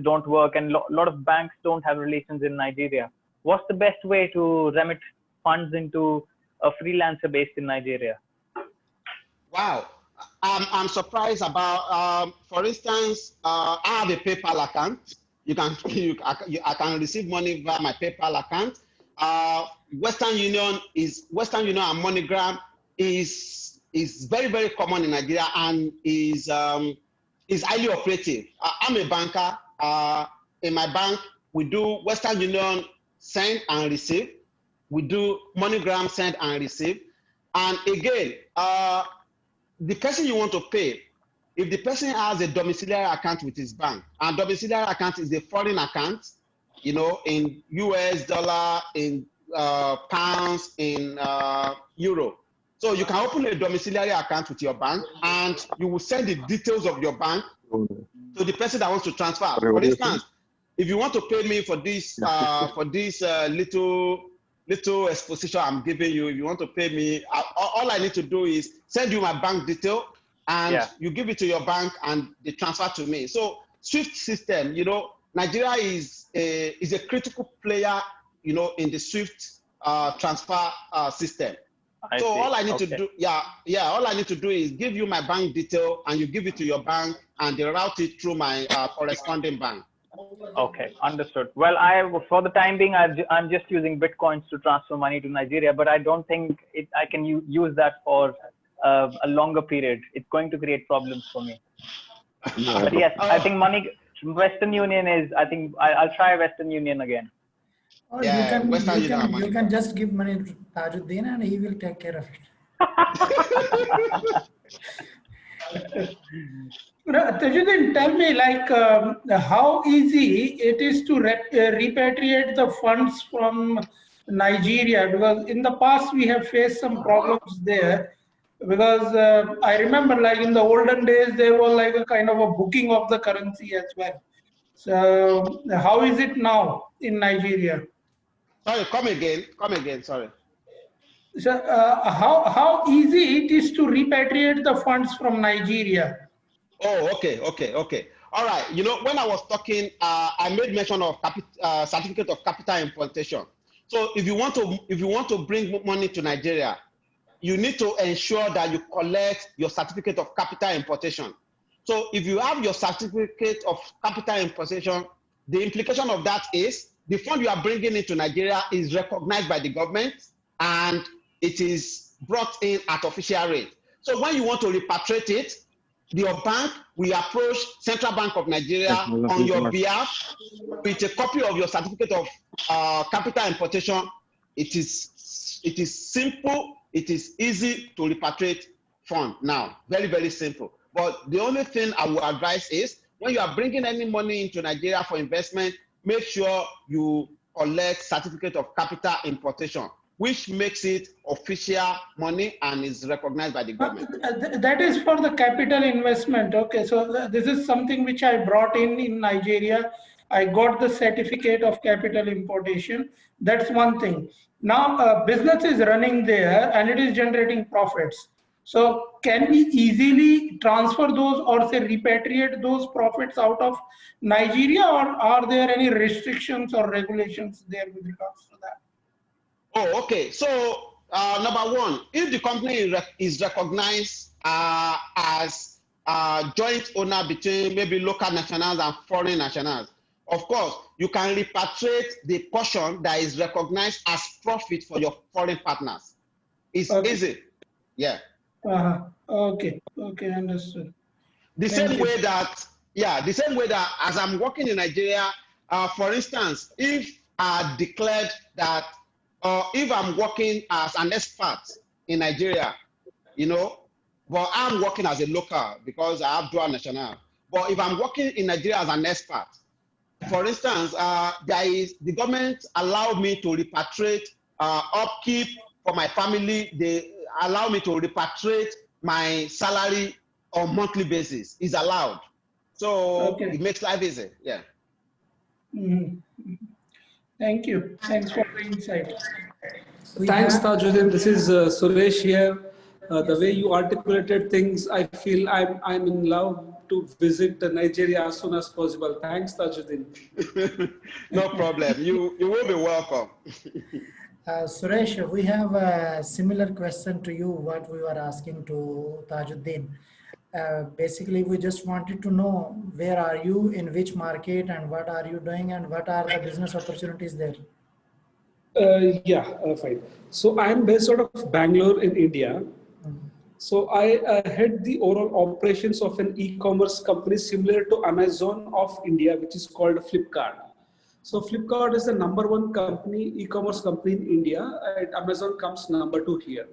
Speaker 4: don't work, and a lot of banks don't have relations in Nigeria. What's the best way to remit funds into a freelancer based in Nigeria?
Speaker 8: Wow, I'm surprised about. For instance, I have a PayPal account. I can receive money via my PayPal account. Western Union and MoneyGram is very, very common in Nigeria and is highly operative. I'm a banker. In my bank, we do Western Union send and receive. We do MoneyGram send and receive. And again, the person you want to pay, if the person has a domiciliary account with his bank, and domiciliary account is a foreign account, you know, in US dollar, in pounds, in euro. So you can open a domiciliary account with your bank, and you will send the details of your bank to the person that wants to transfer. For instance, if you want to pay me for this little exposition I'm giving you, if you want to pay me, all I need to do is send you my bank detail, and you give it to your bank, and they transfer to me. So SWIFT system, you know, Nigeria is a critical player, you know, in the SWIFT transfer system. So all I need to do, all I need to do is give you my bank detail, and you give it to your bank, and they route it through my corresponding bank.
Speaker 4: Okay, understood. Well, for the time being, I'm just using Bitcoins to transfer money to Nigeria, but I don't think I can use that for a longer period. It's going to create problems for me. But yes, I think Western Union is, I think I'll try Western Union again.
Speaker 2: Or you can just give money to Tajuddin and he will take care of it.
Speaker 5: Tajuddin, tell me, like, how easy it is to repatriate the funds from Nigeria, because in the past we have faced some problems there. Because I remember, like in the olden days, there was like a kind of a booking of the currency as well. So how is it now in Nigeria?
Speaker 8: Sorry, come again, sorry.
Speaker 5: So how easy it is to repatriate the funds from Nigeria?
Speaker 8: Oh, okay. All right. You know, when I was talking, I made mention of certificate of capital importation. So if you want to bring money to Nigeria, you need to ensure that you collect your certificate of capital importation. So if you have your certificate of capital importation, the implication of that is the fund you are bringing into Nigeria is recognized by the government, and it is brought in at official rate. So when you want to repatriate it, your bank will approach Central Bank of Nigeria on your behalf with a copy of your certificate of capital importation. It is simple. It is easy to repatriate fund now. Very, very simple. But the only thing I would advise is when you are bringing any money into Nigeria for investment, make sure you collect certificate of capital importation, which makes it official money and is recognized by the government.
Speaker 5: That is for the capital investment. Okay, so this is something which I brought in Nigeria. I got the certificate of capital importation. That's one thing. Now, business is running there and it is generating profits. So can we easily transfer those or say repatriate those profits out of Nigeria, or are there any restrictions or regulations there with regards to that?
Speaker 8: Oh, okay. So number one, if the company is recognized as a joint owner between maybe local nationals and foreign nationals, of course, you can repatriate the portion that is recognized as profit for your foreign partners. It's easy. Yeah.
Speaker 5: Okay, understood.
Speaker 8: The same way that as I'm working in Nigeria, for instance, if I declared that, if I'm working as an expert in Nigeria, you know, but I'm working as a local because I have dual national. But if I'm working in Nigeria as an expert, for instance, the government allowed me to repatriate upkeep for my family. They allow me to repatriate my salary on monthly basis. Is allowed. So it makes life easy. Yeah.
Speaker 5: Thank you. Thanks for the insight.
Speaker 9: Thanks, Tajuddin. This is Suresh here. The way you articulated things, I feel I'm in love to visit Nigeria as soon as possible. Thanks, Tajuddin.
Speaker 8: No problem. You will be welcome.
Speaker 2: Suresh, we have a similar question to you, what we were asking to Tajuddin. Basically, we just wanted to know where are you, in which market, and what are you doing, and what are the business opportunities there?
Speaker 9: Fine. So I'm based out of Bangalore in India. So I head the overall operations of an e-commerce company similar to Amazon of India, which is called Flipkart. So Flipkart is the #1 company, e-commerce company in India, and Amazon comes #2 here.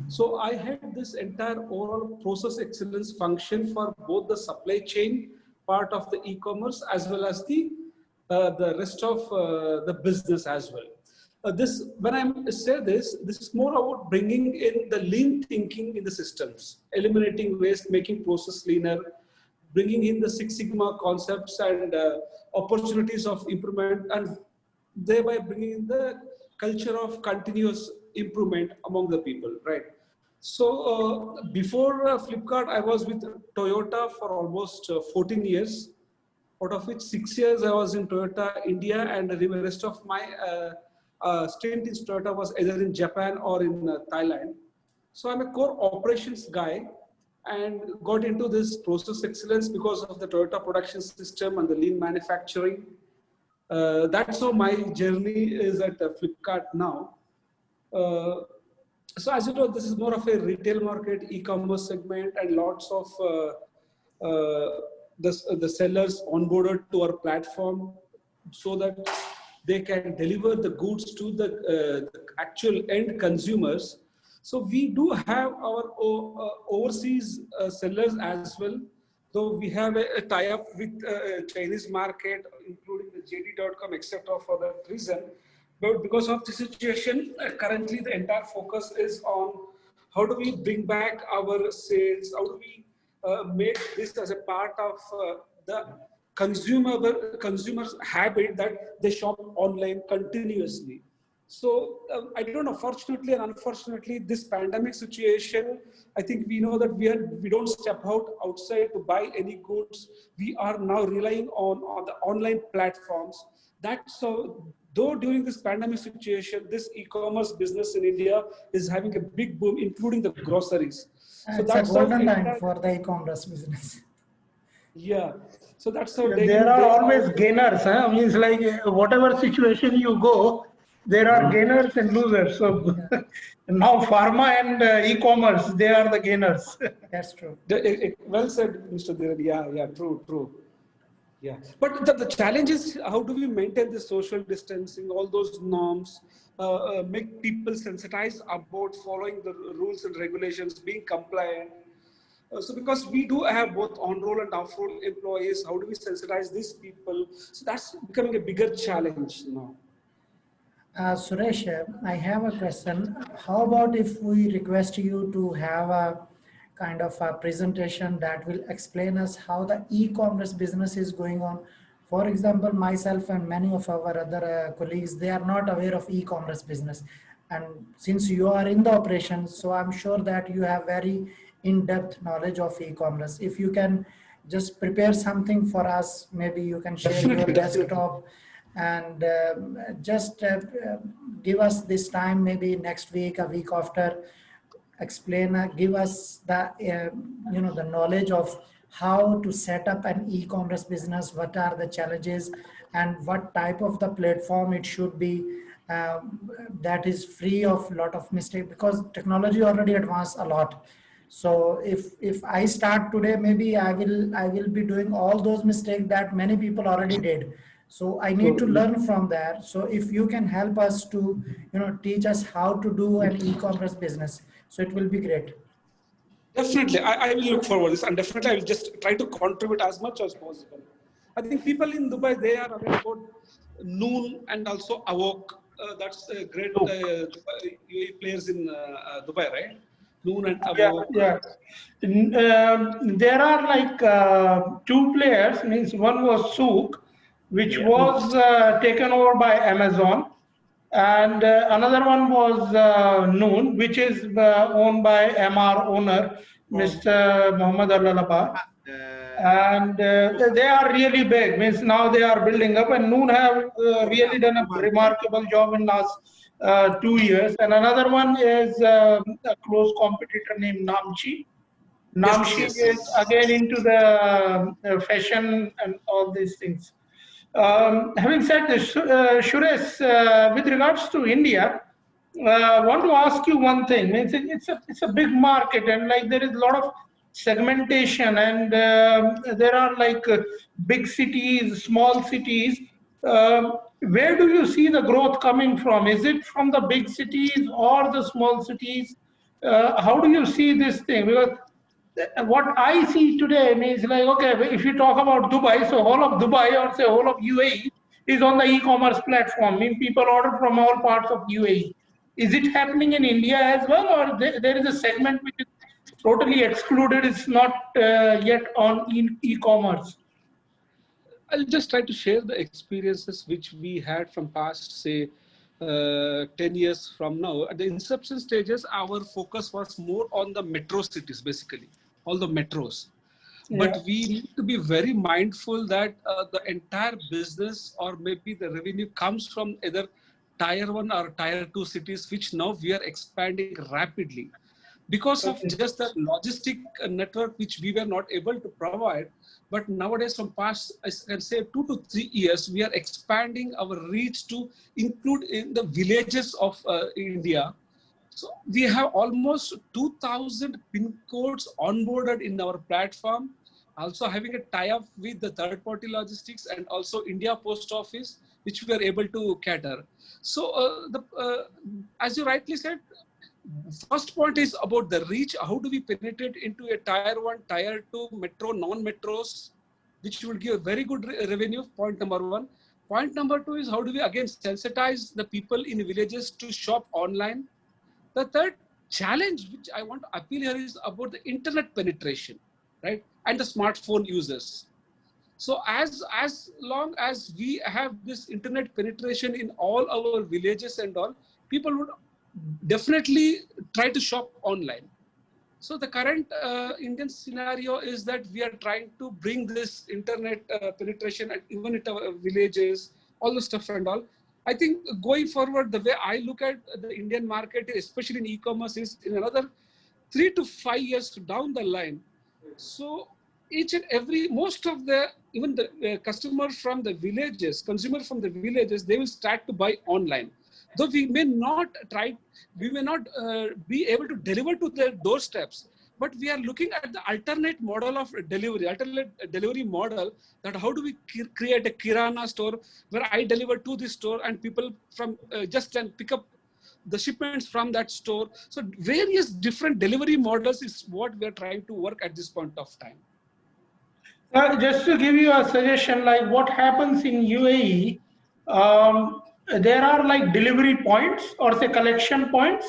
Speaker 9: So I had this entire overall process excellence function for both the supply chain part of the e-commerce as well as the rest of the business as well. This, when I say this is more about bringing in the lean thinking in the systems, eliminating waste, making process leaner, bringing in the Six Sigma concepts and opportunities of improvement, and thereby bringing in the culture of continuous improvement among the people, right? So before Flipkart, I was with Toyota for almost 14 years, out of which 6 years I was in Toyota India, and the rest of my stint in Toyota was either in Japan or in Thailand. So I'm a core operations guy and got into this process excellence because of the Toyota production system and the lean manufacturing. That's how my journey is at Flipkart now. So as you know, this is more of a retail market, e-commerce segment, and lots of the sellers onboarded to our platform so that they can deliver the goods to the actual end consumers. So we do have our overseas sellers as well. So we have a tie-up with Chinese market, including the JD.com, etc. for that reason. But because of the situation, currently the entire focus is on how do we bring back our sales, how do we make this as a part of the consumer's habit that they shop online continuously. So I don't know, fortunately and unfortunately, this pandemic situation, I think we know that we don't step outside to buy any goods. We are now relying on the online platforms. That's so. Though during this pandemic situation, this e-commerce business in India is having a big boom, including the groceries. So
Speaker 2: it's
Speaker 9: that's
Speaker 2: a golden time for the e-commerce business.
Speaker 9: Yeah. So that's how
Speaker 5: there are always gainers. Huh? Means like whatever situation you go, there are gainers and losers. So now pharma and e-commerce, they are the gainers.
Speaker 2: That's true.
Speaker 9: Well said, Mr. Dhiren. Yeah, true. Yeah, but the challenge is how do we maintain the social distancing, all those norms, make people sensitized about following the rules and regulations, being compliant. So because we do have both on-roll and off-roll employees, how do we sensitize these people? So that's becoming a bigger challenge now.
Speaker 2: Suresh, I have a question. How about if we request you to have a kind of a presentation that will explain us how the e-commerce business is going on? For example, myself and many of our other colleagues, they are not aware of e-commerce business. And since you are in the operations, so I'm sure that you have very in-depth knowledge of e-commerce. If you can just prepare something for us, maybe you can share your desktop and just give us this time, maybe next week, a week after, explain, give us the the knowledge of how to set up an e-commerce business, what are the challenges, and what type of the platform it should be that is free of lot of mistakes, because technology already advanced a lot. So if I start today, maybe I will be doing all those mistakes that many people already did. So I need to learn from that. So if you can help us to teach us how to do an e-commerce business, so it will be great.
Speaker 9: Definitely, I will look forward to this, and definitely I will just try to contribute as much as possible. I think people in Dubai, they are aware about Noon and also Awok. That's a great UAE players in Dubai, right? Noon and Awok.
Speaker 5: Yeah. There are like two players. Means one was Souk, which was taken over by Amazon. And another one was Noon, which is owned by MR owner, Mr. Mohammed Al-Alaba. And they are really big. Means now they are building up, and Noon have really done a remarkable job in last 2 years. And another one is a close competitor named Namchi. Namchi is again into the fashion and all these things. Having said this, Suresh, with regards to India, I want to ask you one thing. It's a big market, and like there is a lot of segmentation, and there are like big cities, small cities. Where do you see the growth coming from? Is it from the big cities or the small cities? How do you see this thing? Because what I see today means like, okay, if you talk about Dubai, so whole of Dubai or say whole of UAE is on the e-commerce platform. Mean people order from all parts of UAE. Is it happening in India as well, or there is a segment which is totally excluded? It's not yet on e-commerce.
Speaker 9: I'll just try to share the experiences which we had from past, say, 10 years from now. At the inception stages, our focus was more on the metro cities, basically, all the metros. But
Speaker 5: Yeah.
Speaker 9: we need to be very mindful that the entire business or maybe the revenue comes from either tier 1 or tier 2 cities, which now we are expanding rapidly. Because of
Speaker 5: Okay.
Speaker 9: just the logistic network which we were not able to provide, but nowadays from past, I can say 2 to 3 years, we are expanding our reach to include in the villages of India. So we have almost 2,000 pin codes onboarded in our platform, also having a tie-up with the third-party logistics and also India Post Office, which we are able to cater. So as you rightly said, first point is about the reach. How do we penetrate into a tier 1, tier 2, metro, non-metros, which will give a very good revenue, point number 1. Point number 2 is how do we again sensitize the people in villages to shop online. The third challenge which I want to appeal here is about the internet penetration, right? And the smartphone users. So as long as we have this internet penetration in all our villages and all, people would definitely try to shop online. So the current Indian scenario is that we are trying to bring this internet penetration and even at our villages, all the stuff and all. I think going forward, the way I look at the Indian market, especially in e-commerce, is in another 3 to 5 years down the line. So each and every, most of the, even the customer from the villages, consumer from the villages, they will start to buy online. Though we may not be able to deliver to their doorsteps, but we are looking at the alternate model of delivery model, that how do we create a Kirana store where I deliver to this store and people from just can pick up the shipments from that store. So various different delivery models is what we are trying to work at this point of time.
Speaker 5: Just to give you a suggestion, like what happens in UAE, there are like delivery points or say collection points,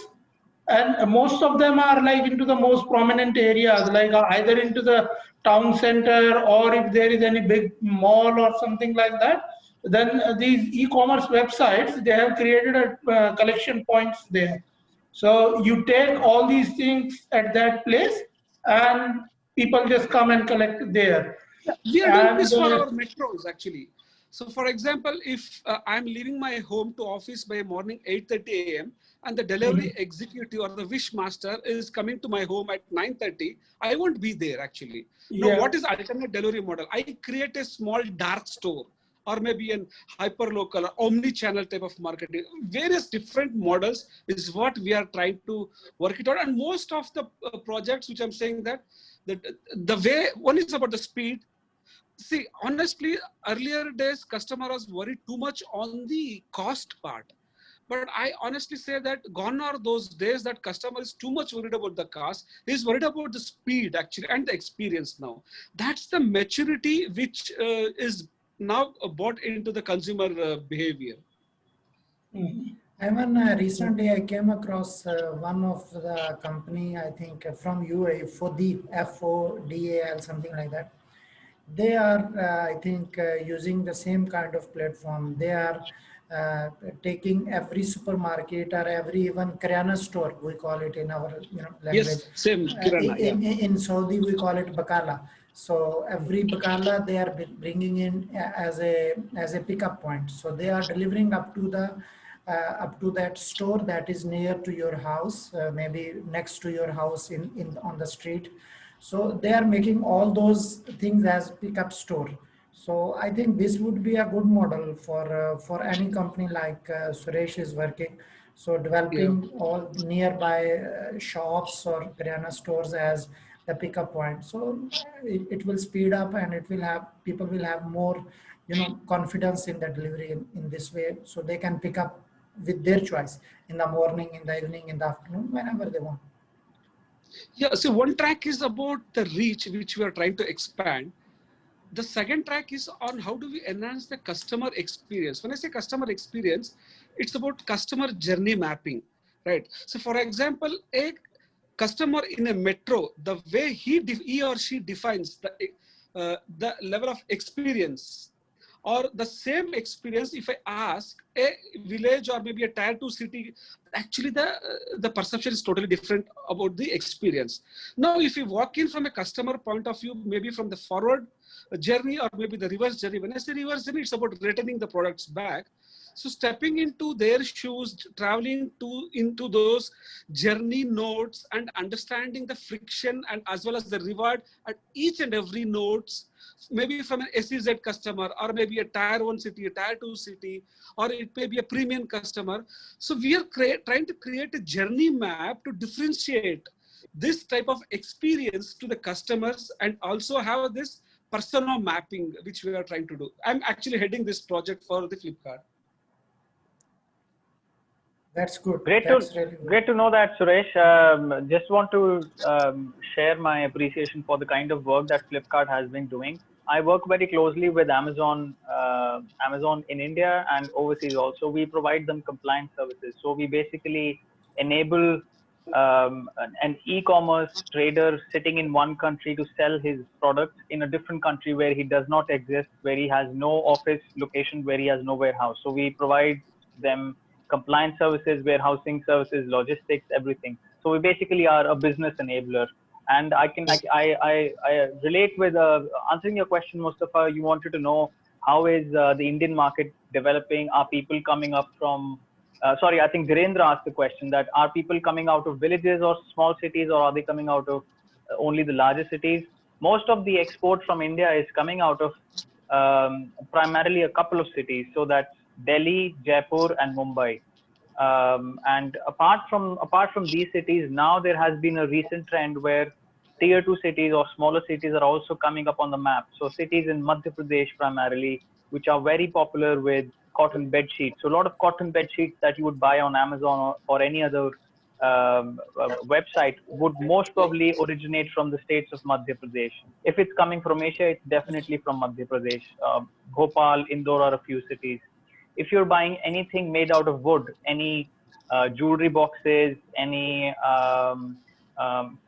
Speaker 5: and most of them are like into the most prominent areas, like either into the town center, or if there is any big mall or something like that, then these e-commerce websites, they have created a collection points there. So you take all these things at that place and people just come and collect there.
Speaker 9: We are doing this
Speaker 5: And
Speaker 9: for our metros actually. So for example, if I'm leaving my home to office by morning 8:30 a.m. and the delivery executive or the wish master is coming to my home at 9:30, I won't be there actually. Now, what is alternate delivery model? I create a small dark store or maybe an hyper-local or omni-channel type of marketing. Various different models is what we are trying to work it out. And most of the projects which I'm saying that the way, one is about the speed. See, honestly, earlier days, customer was worried too much on the cost part. But I honestly say that gone are those days that customer is too much worried about the cost. He's worried about the speed actually and the experience now. That's the maturity which is now brought into the consumer behavior.
Speaker 2: Ivan, recently I came across one of the company, I think from UAE, FODAL, something like that. They are, I think, using the same kind of platform. They are taking every supermarket or every even Kirana store, we call it in our language.
Speaker 9: Yes, same Kirana.
Speaker 2: In Saudi, we call it Bakala. So every Bakala they are bringing in as a pickup point. So they are delivering up to that store that is near to your house, maybe next to your house on the street. So they are making all those things as pickup store. So I think this would be a good model for any company like Suresh is working. So developing all nearby shops or Kirana stores as the pickup point. So it will speed up, and people will have more confidence in the delivery in this way. So they can pick up with their choice in the morning, in the evening, in the afternoon, whenever they want.
Speaker 9: Yeah, so one track is about the reach, which we are trying to expand. The second track is on how do we enhance the customer experience. When I say customer experience, it's about customer journey mapping, right? So for example, a customer in a metro, the way he or she defines the level of experience, or the same experience if I ask a village or maybe a tier 2 city, actually the perception is totally different about the experience. Now if you walk in from a customer point of view, maybe from the forward journey or maybe the reverse journey, when I say reverse journey, it's about returning the products back. So stepping into their shoes, traveling into those journey nodes and understanding the friction and as well as the reward at each and every nodes, maybe from an SEZ customer or maybe a tier 1 city, a tier 2 city, or it may be a premium customer. So we are trying to create a journey map to differentiate this type of experience to the customers and also have this persona mapping, which we are trying to do. I'm actually heading this project for the Flipkart.
Speaker 2: That's good.
Speaker 4: Great to know that, Suresh. Just want to share my appreciation for the kind of work that Flipkart has been doing. I work very closely with Amazon in India and overseas also. We provide them compliance services. So we basically enable an e-commerce trader sitting in one country to sell his products in a different country where he does not exist, where he has no office location, where he has no warehouse. So we provide them compliance services, warehousing services, logistics, everything. So we basically are a business enabler. And I relate with answering your question, Mustafa. You wanted to know how is the Indian market developing? Are people coming up from? Sorry, I think Dhirendra asked the question that are people coming out of villages or small cities, or are they coming out of only the larger cities? Most of the export from India is coming out of primarily a couple of cities. So that's Delhi, Jaipur, and Mumbai. And apart from these cities, now there has been a recent trend where tier 2 cities or smaller cities are also coming up on the map. So cities in Madhya Pradesh primarily, which are very popular with cotton bed sheets. So a lot of cotton bed sheets that you would buy on Amazon or any other website would most probably originate from the states of Madhya Pradesh. If it's coming from Asia, it's definitely from Madhya Pradesh. Bhopal, Indore are a few cities. If you're buying anything made out of wood, any jewelry boxes, any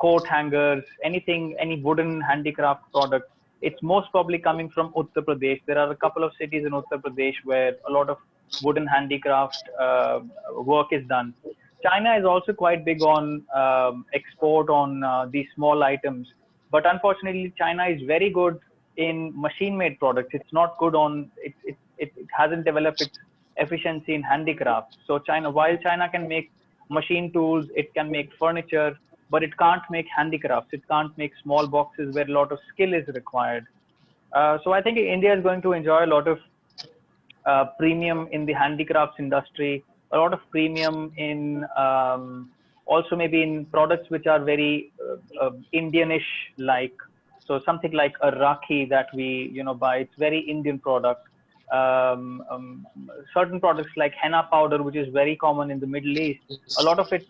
Speaker 4: coat hangers, anything, any wooden handicraft product, it's most probably coming from Uttar Pradesh. There are a couple of cities in Uttar Pradesh where a lot of wooden handicraft work is done. China is also quite big on export on these small items. But unfortunately, China is very good in machine-made products. It's not good on, it hasn't developed its efficiency in handicraft. So while China can make machine tools, it can make furniture, but it can't make handicrafts. It can't make small boxes where a lot of skill is required. So I think India is going to enjoy a lot of premium in the handicrafts industry, a lot of premium in also maybe in products which are very Indianish like. So something like a Rakhi that we buy, it's very Indian product. Certain products like henna powder, which is very common in the Middle East, a lot of it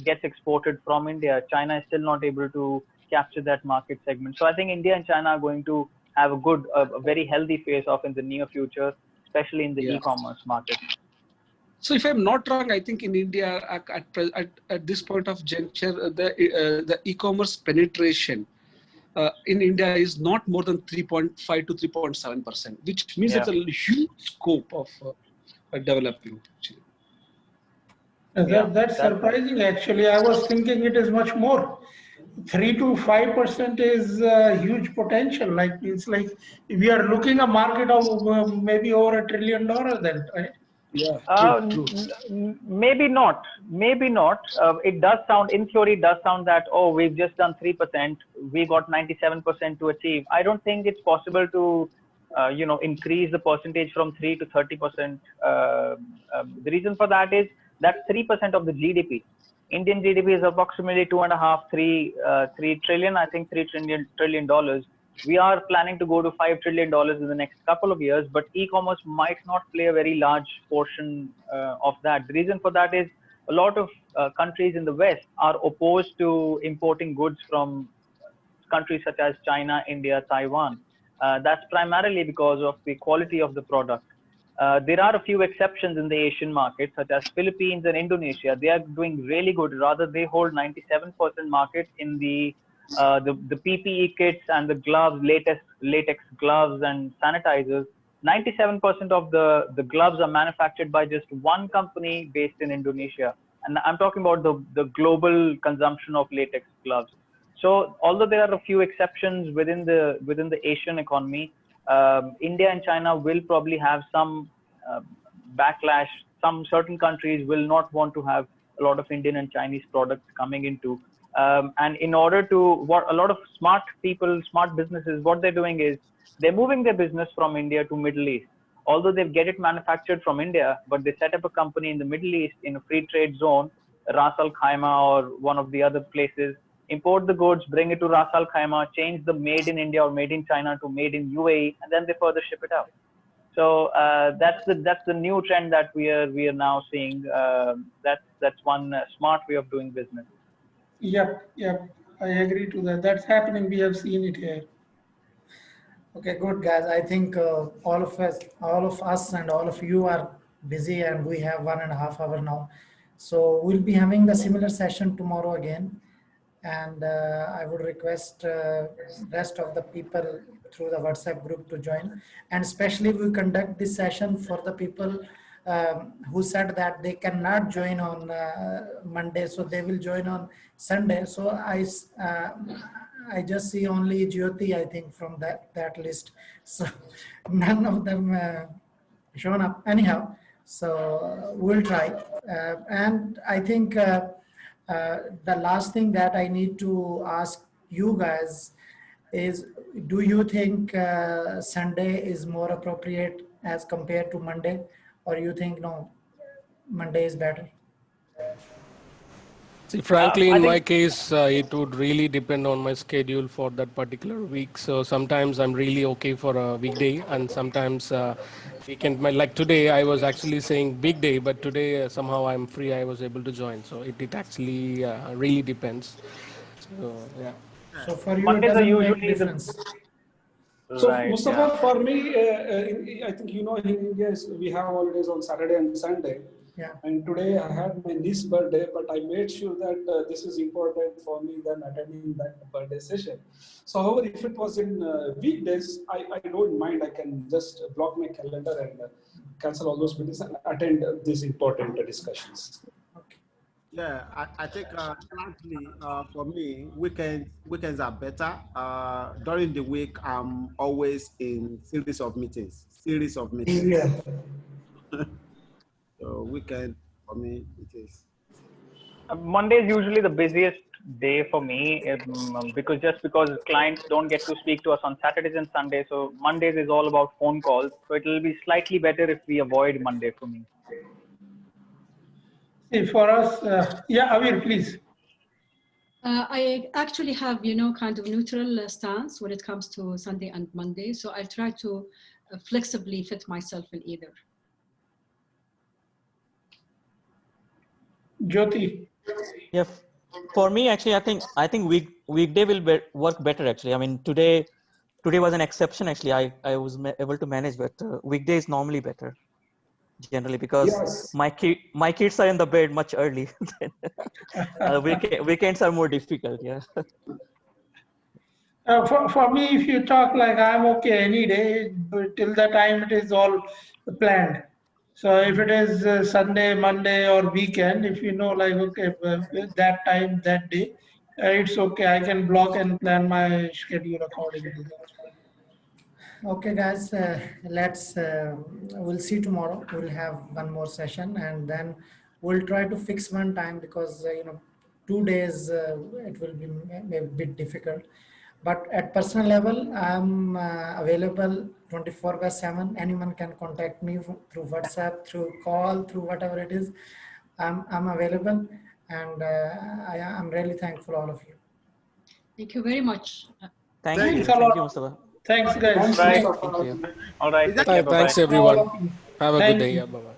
Speaker 4: gets exported from India. China is still not able to capture that market segment. So I think India and China are going to have a very healthy face-off in the near future, especially in the e-commerce market.
Speaker 9: So if I'm not wrong, I think in India at this point of juncture, the e-commerce penetration in India is not more than 3.5 to 3.7%, which means it's a huge scope of developing.
Speaker 5: That's surprising, actually. I was thinking it is much more. 3 to 5% is huge potential. Like it's like we are looking a market of maybe over $1 trillion then, right?
Speaker 9: Yeah.
Speaker 4: Maybe not. It does sound, in theory, it does sound that, oh, we've just done 3%. We got 97% to achieve. I don't think it's possible to, increase the percentage from 3 to 30%. The reason for that is that's 3% of the GDP. Indian GDP is approximately 2.5, 3 trillion. I think $3 trillion. We are planning to go to $5 trillion in the next couple of years, but e-commerce might not play a very large portion of that. The reason for that is a lot of countries in the West are opposed to importing goods from countries such as China, India, Taiwan. That's primarily because of the quality of the product. There are a few exceptions in the Asian market, such as Philippines and Indonesia. They are doing really good. Rather, they hold 97% market in the PPE kits and the gloves, latex gloves and sanitizers. 97% of the gloves are manufactured by just one company based in Indonesia. And I'm talking about the global consumption of latex gloves. So although there are a few exceptions within the Asian economy, India and China will probably have some backlash. Some certain countries will not want to have a lot of Indian and Chinese products coming into. And in order to, what a lot of smart people, smart businesses, what they're doing is they're moving their business from India to Middle East. Although they get it manufactured from India, but they set up a company in the Middle East in a free trade zone, Ras Al Khaimah or one of the other places, import the goods, bring it to Ras Al Khaimah, change the made in India or made in China to made in UAE, and then they further ship it out. So that's the new trend that we are now seeing. That's one smart way of doing business.
Speaker 5: Yep, I agree to that. That's happening. We have seen it here.
Speaker 2: Okay, good guys. I think all of us and all of you are busy, and we have 1.5 hours now. So we'll be having the similar session tomorrow again. And I would request rest of the people through the WhatsApp group to join. And especially we conduct this session for the people who said that they cannot join on Monday, so they will join on Sunday. So I just see only Jyoti, I think, from that list. So none of them shown up anyhow. So we'll try. And I think the last thing that I need to ask you guys is, do you think Sunday is more appropriate as compared to Monday, or you think no, Monday is better?
Speaker 7: See, frankly, in my case, it would really depend on my schedule for that particular week. So sometimes I'm really okay for a weekday, and sometimes weekend. Like today, I was actually saying big day, but today somehow I'm free. I was able to join. So it actually really depends. So yeah.
Speaker 2: So for you,
Speaker 4: Mondays
Speaker 2: it
Speaker 4: are
Speaker 2: doesn't make
Speaker 4: usually
Speaker 2: difference.
Speaker 9: So
Speaker 4: Right,
Speaker 9: Mustafa, for me, I think you know in India we have holidays on Saturday and Sunday.
Speaker 2: Yeah.
Speaker 9: And today I had my niece's birthday, but I made sure that this is important for me than attending that birthday session. So however, if it was in weekdays, I don't mind. I can just block my calendar and cancel all those meetings and attend these important discussions.
Speaker 10: Yeah, I think largely for me, weekends are better. During the week, I'm always in series of meetings.
Speaker 2: Yeah.
Speaker 10: So weekend for me it is.
Speaker 4: Monday is usually the busiest day for me because clients don't get to speak to us on Saturdays and Sundays. So Mondays is all about phone calls. So it will be slightly better if we avoid Monday for me.
Speaker 5: See, for us, yeah, Avir, please.
Speaker 3: I actually have, kind of neutral stance when it comes to Sunday and Monday. So I'll try to flexibly fit myself in either.
Speaker 5: Jyoti.
Speaker 6: Yeah, for me actually, I think weekday will work better actually. I mean today was an exception actually. I was able to manage, but weekday is normally better generally because
Speaker 9: Yes.
Speaker 6: my kids are in the bed much early. Weekends are more difficult. Yeah.
Speaker 5: For me, if you talk like I'm okay any day, but till the time it is all planned. So if it is Sunday, Monday, or weekend, if you know like okay, that time, that day, it's okay. I can block and plan my schedule accordingly.
Speaker 2: Okay, guys, we'll see tomorrow. We'll have one more session, and then we'll try to fix one time because 2 days it will be a bit difficult. But at personal level, I'm available 24/7. Anyone can contact me through WhatsApp, through call, through whatever it is. I'm available, and I'm really thankful all of you.
Speaker 3: Thank you very much.
Speaker 6: Thank you.
Speaker 5: Thanks a
Speaker 6: Thank
Speaker 5: lot.
Speaker 6: you, Mustafa.
Speaker 5: Thanks, guys.
Speaker 4: Right.
Speaker 6: Thank you.
Speaker 4: All right. Take care.
Speaker 7: Thanks
Speaker 4: Bye-bye.
Speaker 7: everyone. Have a good
Speaker 5: Thank
Speaker 7: day.
Speaker 5: you.
Speaker 7: Yeah, bye-bye.